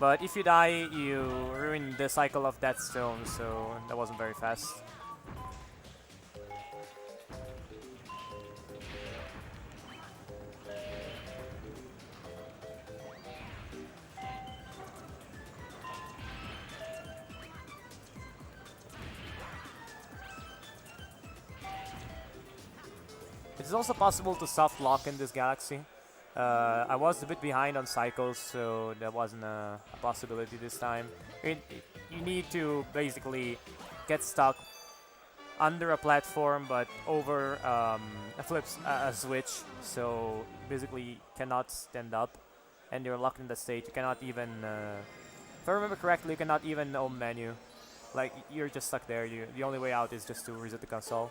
But if you die, you ruin the cycle of that stone, so that wasn't very fast. It is also possible to soft lock in this galaxy. I was a bit behind on cycles, so that wasn't a possibility this time. You need to basically get stuck under a platform, but over a switch, so basically cannot stand up, and you're locked in the state. You cannot even, if I remember correctly, you cannot even home menu. Like, you're just stuck there. The only way out is just to reset the console.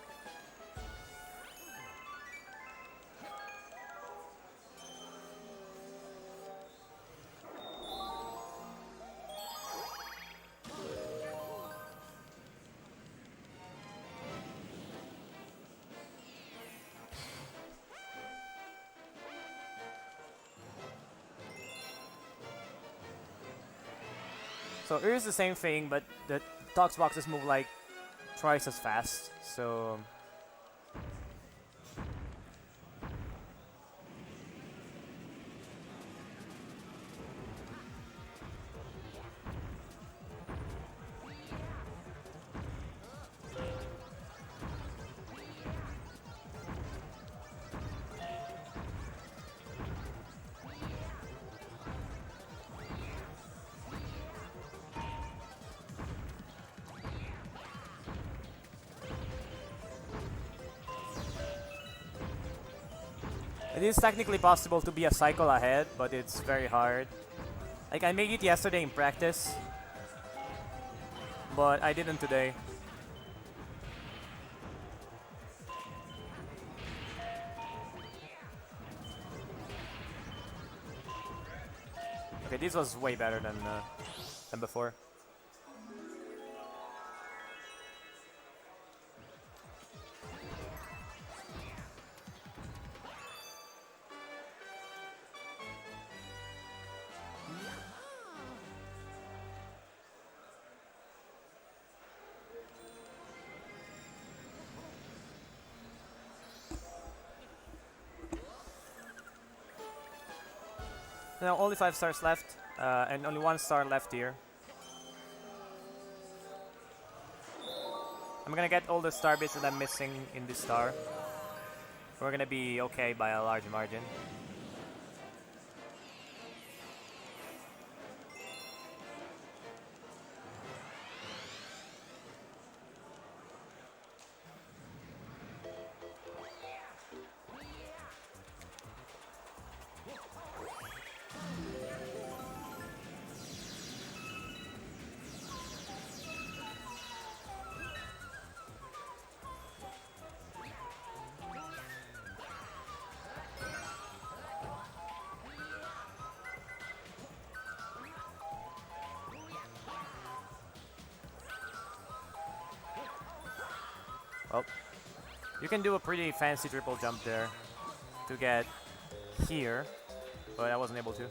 So here's the same thing, but the tox boxes move like twice as fast. So it is technically possible to be a cycle ahead, but it's very hard. Like, I made it yesterday in practice, but I didn't today. Okay, this was way better than before. Now only 5 stars left, and only 1 star left here. I'm gonna get all the star bits that I'm missing in this star. We're gonna be okay by a large margin. Well, you can do a pretty fancy triple jump there to get here, but I wasn't able to.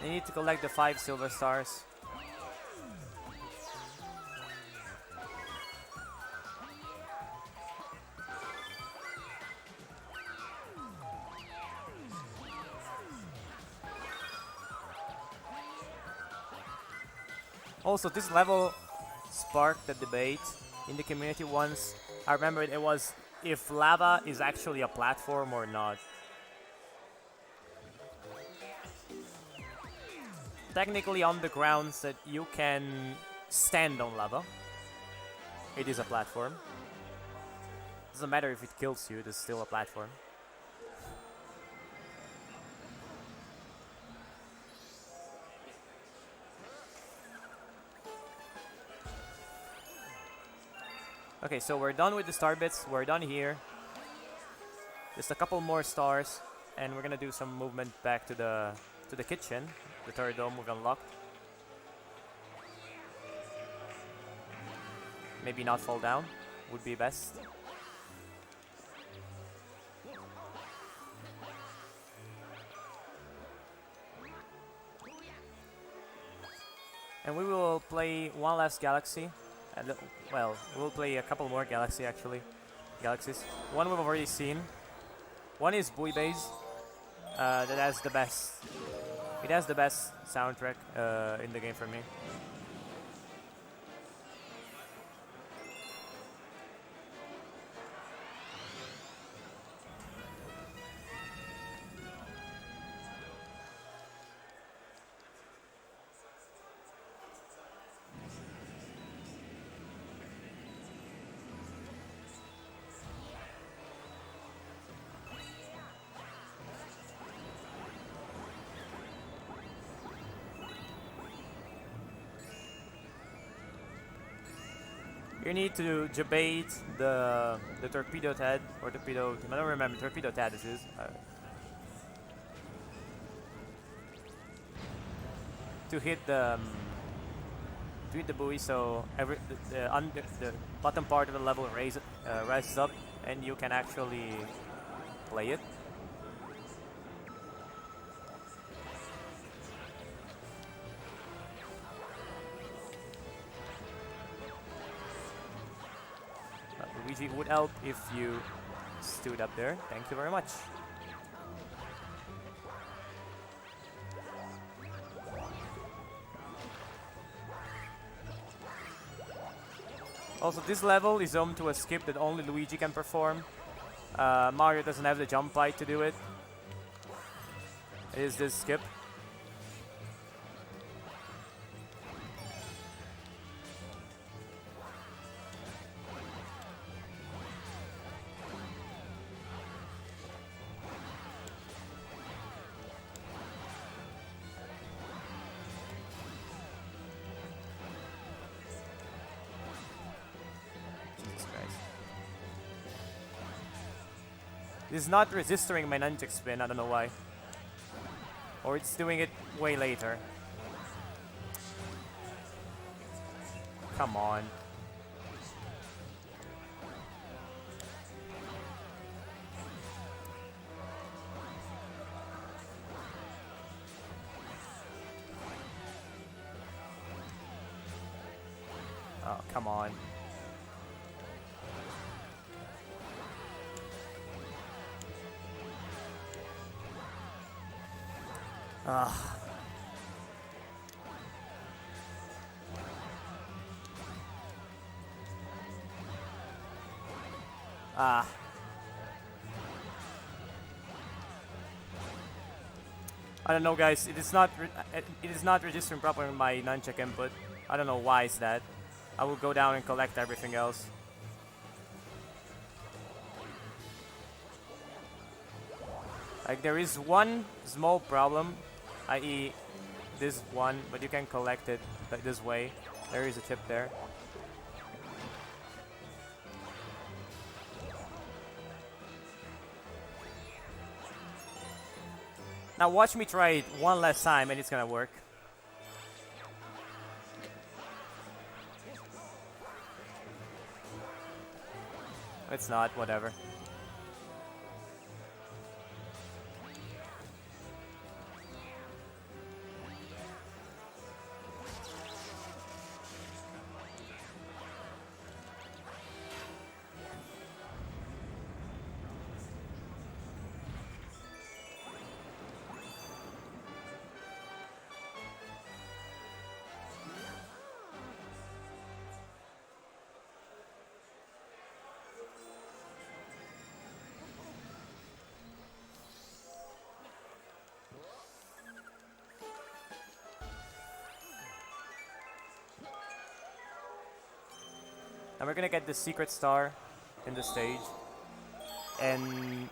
You need to collect the 5 silver stars. Also, this level sparked the debate in the community once. I remember it was if lava is actually a platform or not. Technically, on the grounds that you can stand on lava, it is a platform. Doesn't matter if it kills you, there's still a platform. Okay, so we're done with the star bits. We're done here. Just a couple more stars, and we're gonna do some movement back to the kitchen. The third dome we've unlocked. Maybe not fall down would be best. And we will play one last galaxy. And well, we'll play a couple more galaxies. One we've already seen. One is Buoy Base. That has the best. It has the best soundtrack in the game for me. You need to debate the torpedo head or torpedo. I don't remember torpedo head. This is to hit the buoy, so the bottom part of the level rises up, and you can actually play it. Luigi would help if you stood up there. Thank you very much. Also, this level is home to a skip that only Luigi can perform. Mario doesn't have the jump height to do it. It is this skip. This is not registering my nunchuck spin, I don't know why. Or it's doing it way later. Come on. Oh, come on. Ah. Ah. I don't know, guys. It is not registering properly in my nunchuck input. I don't know why is that. I will go down and collect everything else. Like, there is one small problem, i.e. this one, but you can collect it this way. There is a chip there. Now watch me try it one last time and it's gonna work. It's not, whatever. And we're gonna get the secret star in the stage. and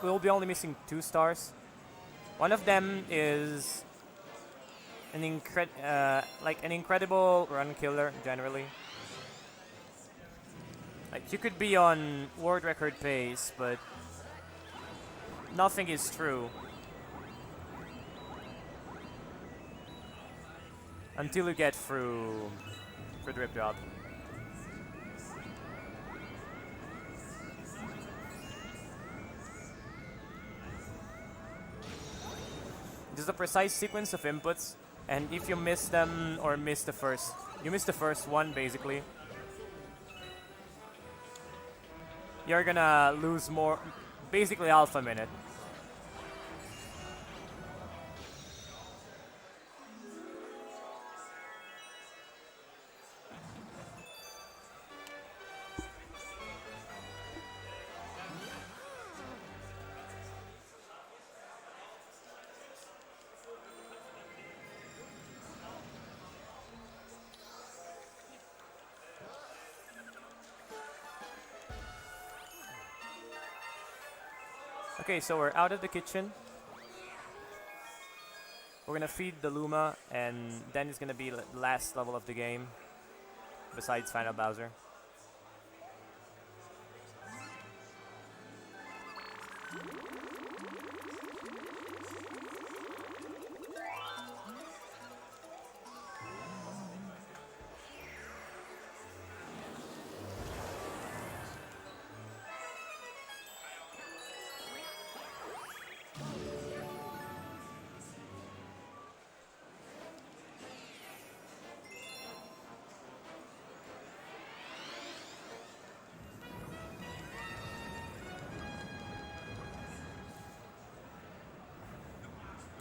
we'll be only missing 2 stars. One of them is an incredible run killer generally. Like, you could be on world record pace, but nothing is true until you get through the rip drop. This is a precise sequence of inputs, and if you miss them or miss the first, you miss the first one basically, you're gonna lose more, basically half a minute. Okay, so we're out of the kitchen. We're gonna feed the Luma, and then it's gonna be the last level of the game, besides Final Bowser.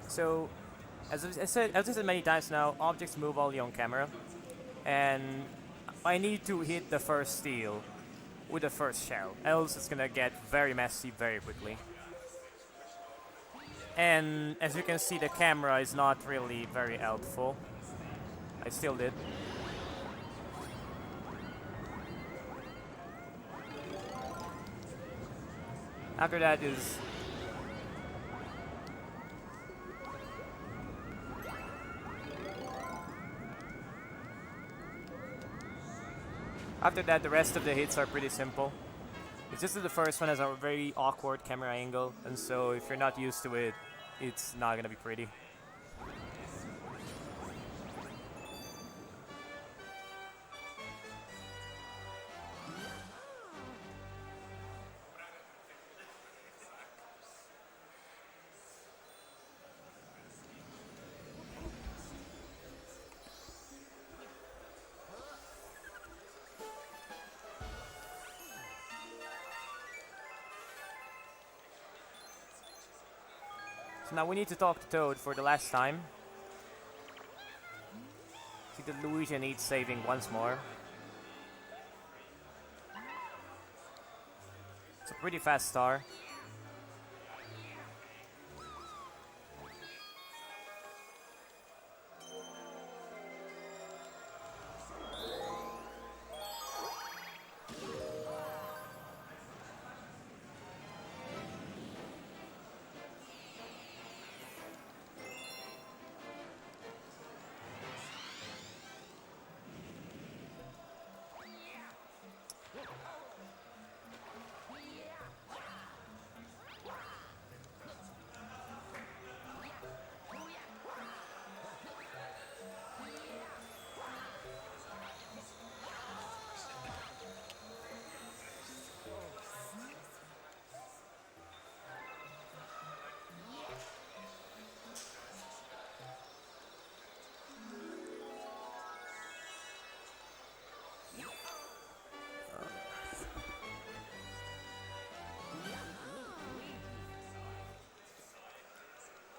So, as I said many times now, objects move only on camera, and I need to hit the first steel with the first shell, else it's gonna get very messy very quickly. And as you can see, the camera is not really very helpful. I still did. After that is After that, the rest of the hits are pretty simple. It's just that the first one has a very awkward camera angle, and so if you're not used to it, it's not gonna be pretty. So now we need to talk to Toad for the last time. See that Luigi needs saving once more. It's a pretty fast star.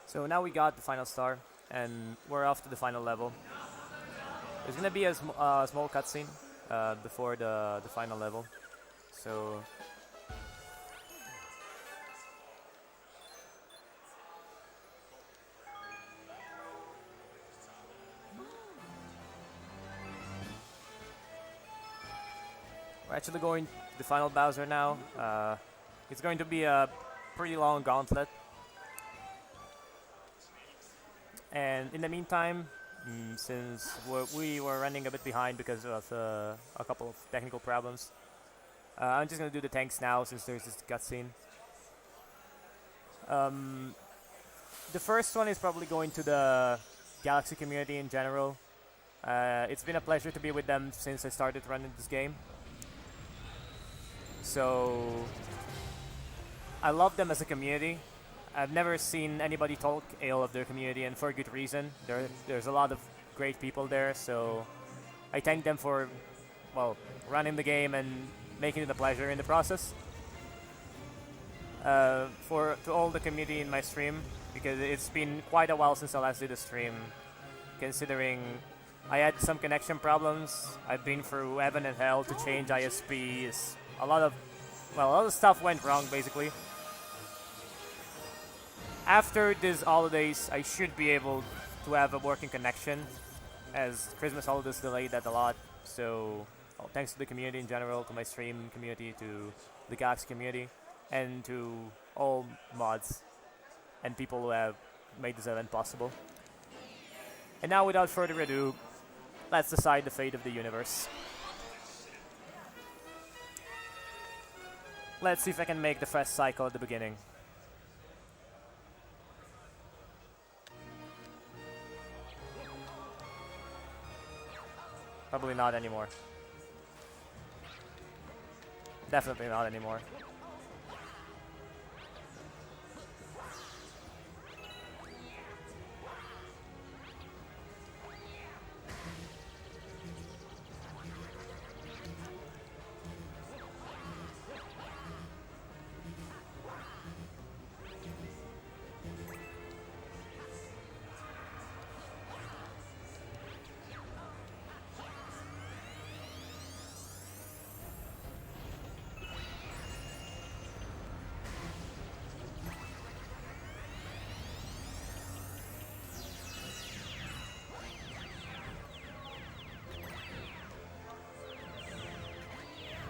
So now we got the final star, and we're off to the final level. There's gonna be a small cutscene before the final level. So we're actually going to the final Bowser now. It's going to be a pretty long gauntlet. And in the meantime, since we were running a bit behind because of a couple of technical problems, I'm just going to do the tanks now since there's this cutscene. The first one is probably going to the Galaxy community in general. It's been a pleasure to be with them since I started running this game. So I love them as a community. I've never seen anybody talk ill of their community, and for good reason. There's a lot of great people there, so I thank them for, well, running the game and making it a pleasure in the process. To all the community in my stream, because it's been quite a while since I last did a stream, considering I had some connection problems. I've been through heaven and hell to change ISPs. A lot of stuff went wrong, basically. After these holidays, I should be able to have a working connection, as Christmas holidays delayed that a lot. So, thanks to the community in general, to my stream community, to the Galaxy community, and to all mods and people who have made this event possible. And now, without further ado, let's decide the fate of the universe. Let's see if I can make the first cycle at the beginning. Probably not anymore. Definitely not anymore.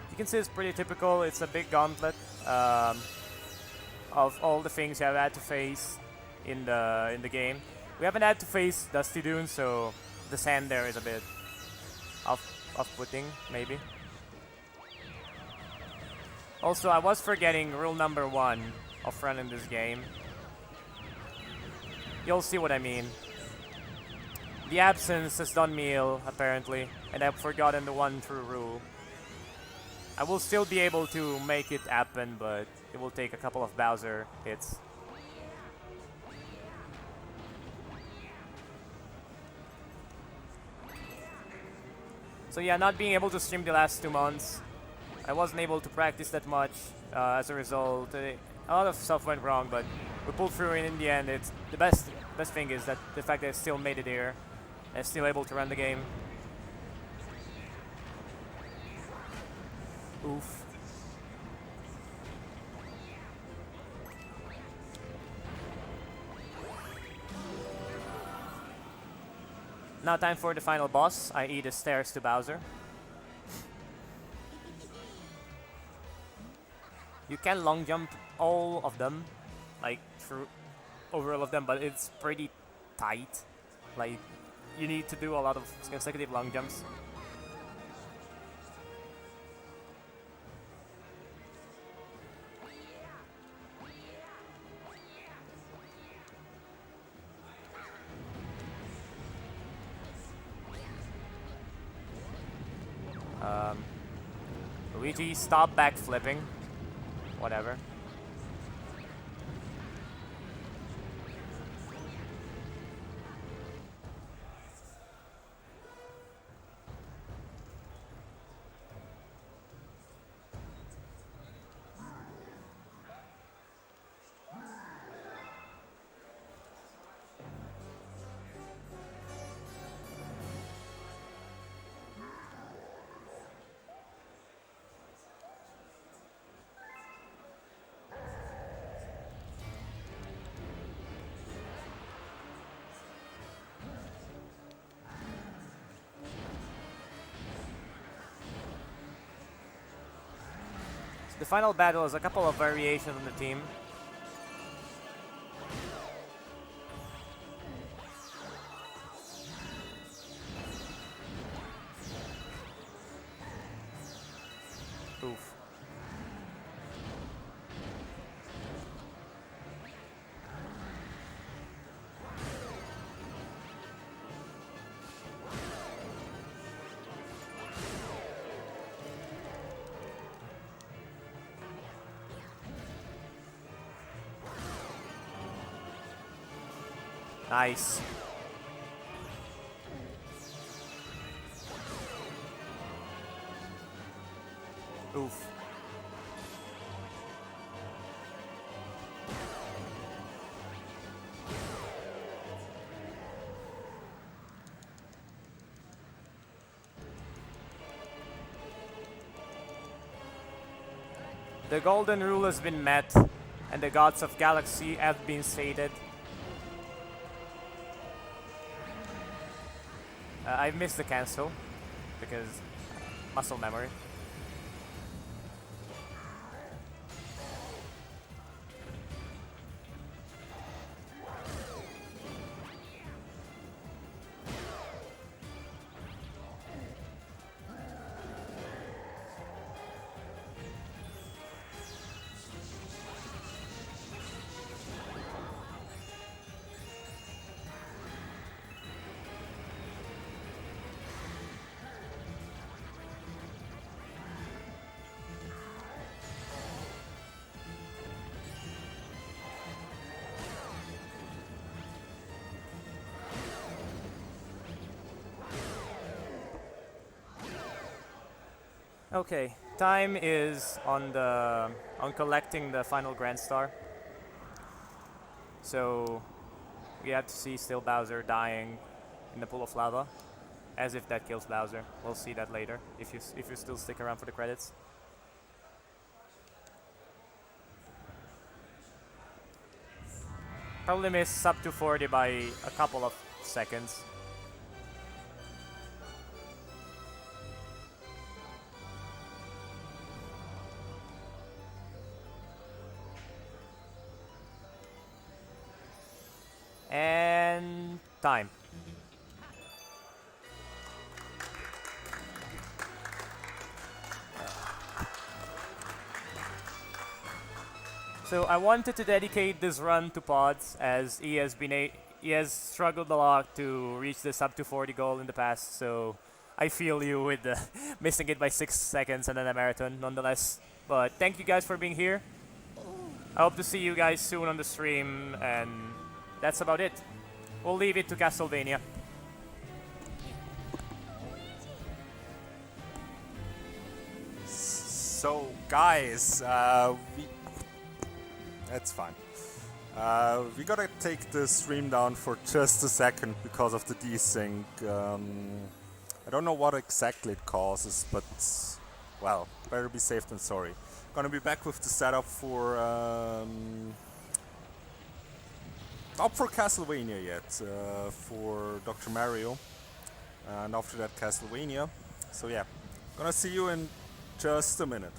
You can see it's pretty typical. It's a big gauntlet of all the things you have had to face in the game. We haven't had to face Dusty Dunes, so the sand there is a bit off-putting, maybe. Also, I was forgetting rule number 1 of running this game. You'll see what I mean. The absence has done me ill, apparently, and I've forgotten the one true rule. I will still be able to make it happen, but it will take a couple of Bowser hits. So yeah, not being able to stream the last 2 months, I wasn't able to practice that much. As a result, a lot of stuff went wrong, but we pulled through in the end. It's the best thing is that the fact that I still made it here and still able to run the game. Oof. Now time for the final boss, i.e. the stairs to Bowser. You can long jump all of them, like through over all of them, but it's pretty tight. Like, you need to do a lot of consecutive long jumps. Luigi, stop backflipping. Whatever. The final battle is a couple of variations on the team. Oof. Nice. Oof. The golden rule has been met, and the gods of galaxy have been sated. I missed the cancel because muscle memory. Okay, time is on collecting the final Grand Star. So we have to see still Bowser dying in the pool of lava, as if that kills Bowser. We'll see that later if you still stick around for the credits. Probably missed sub 240 by a couple of seconds. And time. So I wanted to dedicate this run to Pods, as he has struggled a lot to reach the sub 240 goal in the past. So I feel you with missing it by 6 seconds and then a marathon, nonetheless. But thank you guys for being here. I hope to see you guys soon on the stream, and that's about it. We'll leave it to Castlevania. So, guys, that's fine. We gotta take the stream down for just a second because of the desync. I don't know what exactly it causes, but, well, better be safe than sorry. Gonna be back with the setup for not for Castlevania yet, for Dr. Mario, and after that Castlevania. So yeah, gonna see you in just a minute.